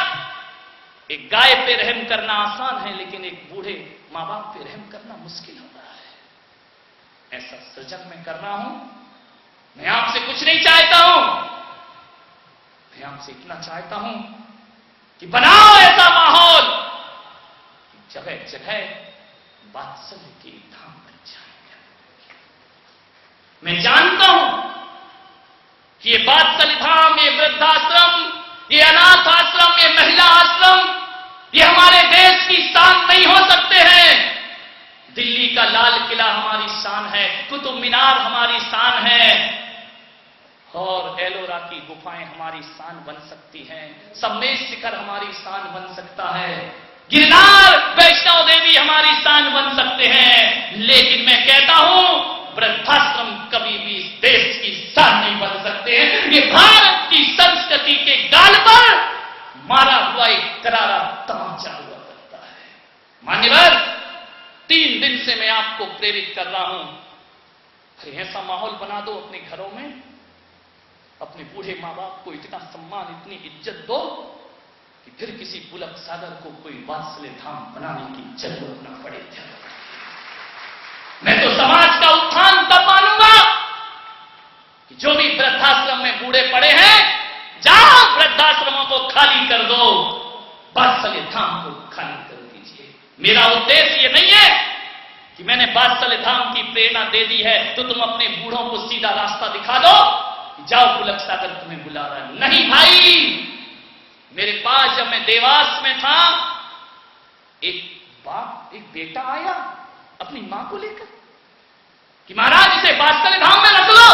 A: एक गाय पे रहम करना आसान है, लेकिन एक बूढ़े मां बाप पे रहम करना मुश्किल हो रहा है। ऐसा सृजन मैं कर रहा हूं। मैं आपसे कुछ नहीं चाहता हूं, मैं आपसे इतना चाहता हूं कि बनाओ ऐसा माहौल कि जगह जगह वात्सल्य की धाम बन जाए। मैं जानता हूं कि ये वात्सल्य धाम, ये वृद्धाश्रम, ये अनाथ आश्रम, ये महिला आश्रम, ये हमारे देश की शान नहीं हो सकते हैं। दिल्ली का लाल किला हमारी शान है, कुतुब मीनार हमारी शान है, और एलोरा की गुफाएं हमारी शान बन सकती हैं, सम्मेश शिखर हमारी शान बन सकता है, गिरनार वैष्णो देवी हमारी शान बन सकते हैं। लेकिन मैं कहता हूं वृद्धाश्रम कभी भी इस देश की शान नहीं बन सकते हैं। ये भारत की संस्कृति के गाल पर मारा हुआ एक करारा तमाचा हुआ करता है। मान्यवर, 3 दिन से मैं आपको प्रेरित कर रहा हूं, अरे ऐसा माहौल बना दो अपने घरों में, अपने बूढ़े मां बाप को इतना सम्मान, इतनी इज्जत दो कि फिर किसी पुलक सागर को कोई वात्सल्य धाम बनाने की जरूरत न पड़े। मैं तो समाज का उत्थान तब मानूंगा कि जो भी वृद्धाश्रम में बूढ़े पड़े हैं, जाओ वृद्धाश्रमों को खाली कर दो, वात्सल्य धाम को खाली कर दीजिए। मेरा उद्देश्य ये नहीं है कि मैंने वात्सल्य धाम की प्रेरणा दे दी है तो तुम अपने बूढ़ों को सीधा रास्ता दिखा दो, जाओ पुलक सागर तुम्हें बुला रहा है। नहीं भाई, मेरे पास जब मैं देवास में था, एक बेटा आया अपनी मां को लेकर कि महाराज इसे वात्सल्य धाम में रख लो।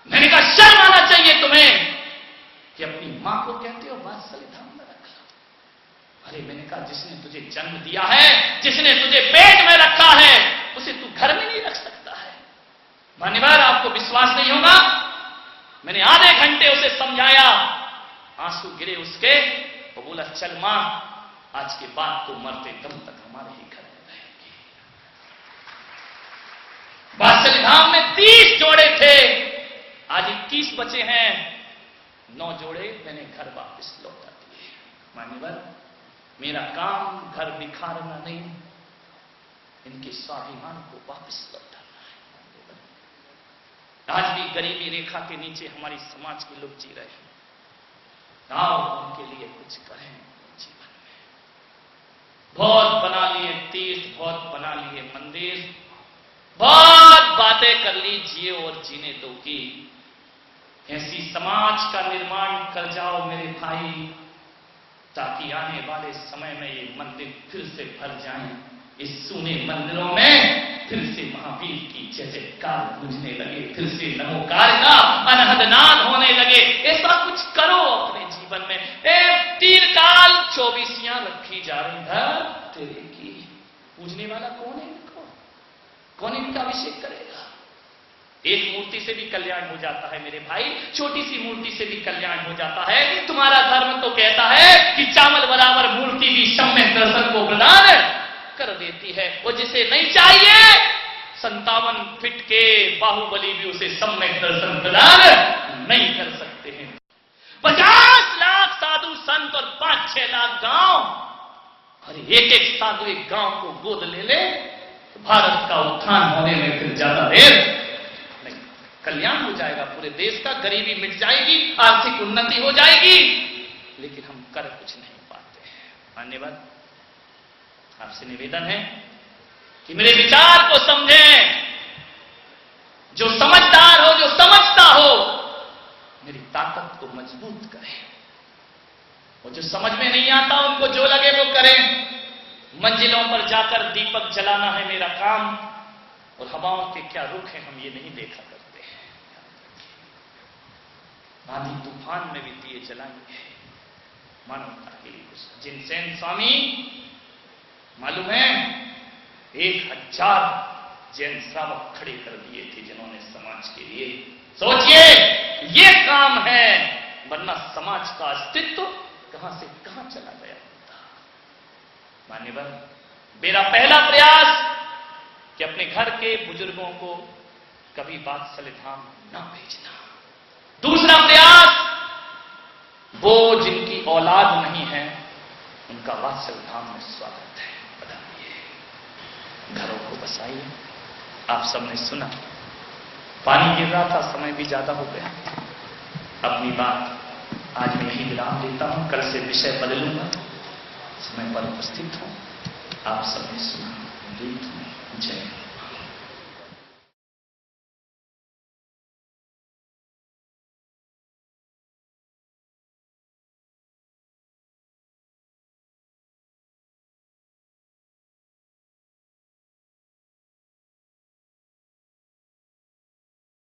A: मैंने कहा शर्म आना चाहिए तुम्हें कि अपनी मां को कहते हो वात्सल्य धाम में रख लो। अरे मैंने कहा जिसने तुझे जन्म दिया है, जिसने तुझे पेट में रखा है, उसे तू घर में नहीं रख सकता है। मान्यवर, आपको विश्वास नहीं होगा, मैंने आधे घंटे उसे समझाया, आंसू गिरे उसके, वो बोला चल मां, आज के बाद तो मरते दम तक हमारे ही घर में रहेंगे। वात्सल्य धाम में 30 जोड़े थे, 21 बचे हैं, 9 जोड़े मैंने घर वापस लौटा दिए। मान्यवर, मेरा काम घर बिखारना नहीं, इनके स्वाभिमान को वापस लौटाना है। आज भी गरीबी रेखा के नीचे हमारी समाज के लोग जी रहे हैं। आओ उनके लिए कुछ करें जीवन में। बहुत बना लिए तीर्थ, बहुत बना लिए मंदिर, बहुत बातें कर ली, जिए और जीने दो की। ऐसी समाज का निर्माण कर जाओ मेरे भाई, ताकि आने वाले समय में ये मंदिर फिर से भर जाएं। इस सूने मंदिरों में फिर से महावीर की जय जयकार गूंजने लगे, फिर से नमोकार का अनहद नाद होने लगे। ऐसा कुछ करो अपने जीवन में। तीन काल 24 रखी जा रही धर तेरे की, पूजने वाला कौन है इनको? कौन इनका अभिषेक करेगा? एक मूर्ति से भी कल्याण हो जाता है मेरे भाई, छोटी सी मूर्ति से भी कल्याण हो जाता है। तुम्हारा धर्म तो कहता है कि चावल बराबर मूर्ति भी सम्यक दर्शन को प्रदान कर देती है। वो जिसे नहीं चाहिए 57 फीट के बाहुबली भी उसे सम्यक दर्शन प्रदान नहीं कर सकते हैं। 50 लाख साधु संत और 5-6 लाख गांव, अरे एक साधु एक गांव को गोद ले ले तो भारत का उत्थान होने में फिर ज्यादा देर नहीं, कल्याण हो जाएगा पूरे देश का, गरीबी मिट जाएगी, आर्थिक उन्नति हो जाएगी। लेकिन हम कर कुछ नहीं पाते हैं। मान्यवर, आपसे निवेदन है कि मेरे विचार को समझें। जो समझदार हो, जो समझता हो, मेरी ताकत को मजबूत करें। और जो समझ में नहीं आता उनको जो लगे वो करें। मंजिलों पर जाकर दीपक जलाना है मेरा काम, और हवाओं के क्या रुख है हम ये नहीं देखा करते हैं। आंधी तूफान में भी दिए जलाएंगे मानवता के लिए। जिनसेन स्वामी मालूम है 1000 जैन श्रावक खड़े कर दिए थे जिन्होंने समाज के लिए। सोचिए ये काम है, वरना समाज का अस्तित्व कहां से कहां चला गया होता। मान्यवर, मेरा पहला प्रयास कि अपने घर के बुजुर्गों को कभी वात्सल्य धाम न भेजना। दूसरा प्रयास, वो जिनकी औलाद नहीं है उनका वात्सल्य धाम में स्वागत है। घरों को बसाइए। आप सबने सुना, पानी गिर रहा था, समय भी ज्यादा हो गया। अपनी बात आज मैं यही विराम देता हूं, कल से विषय बदलूंगा। समय पर उपस्थित हूं, आप सबने सुना। जय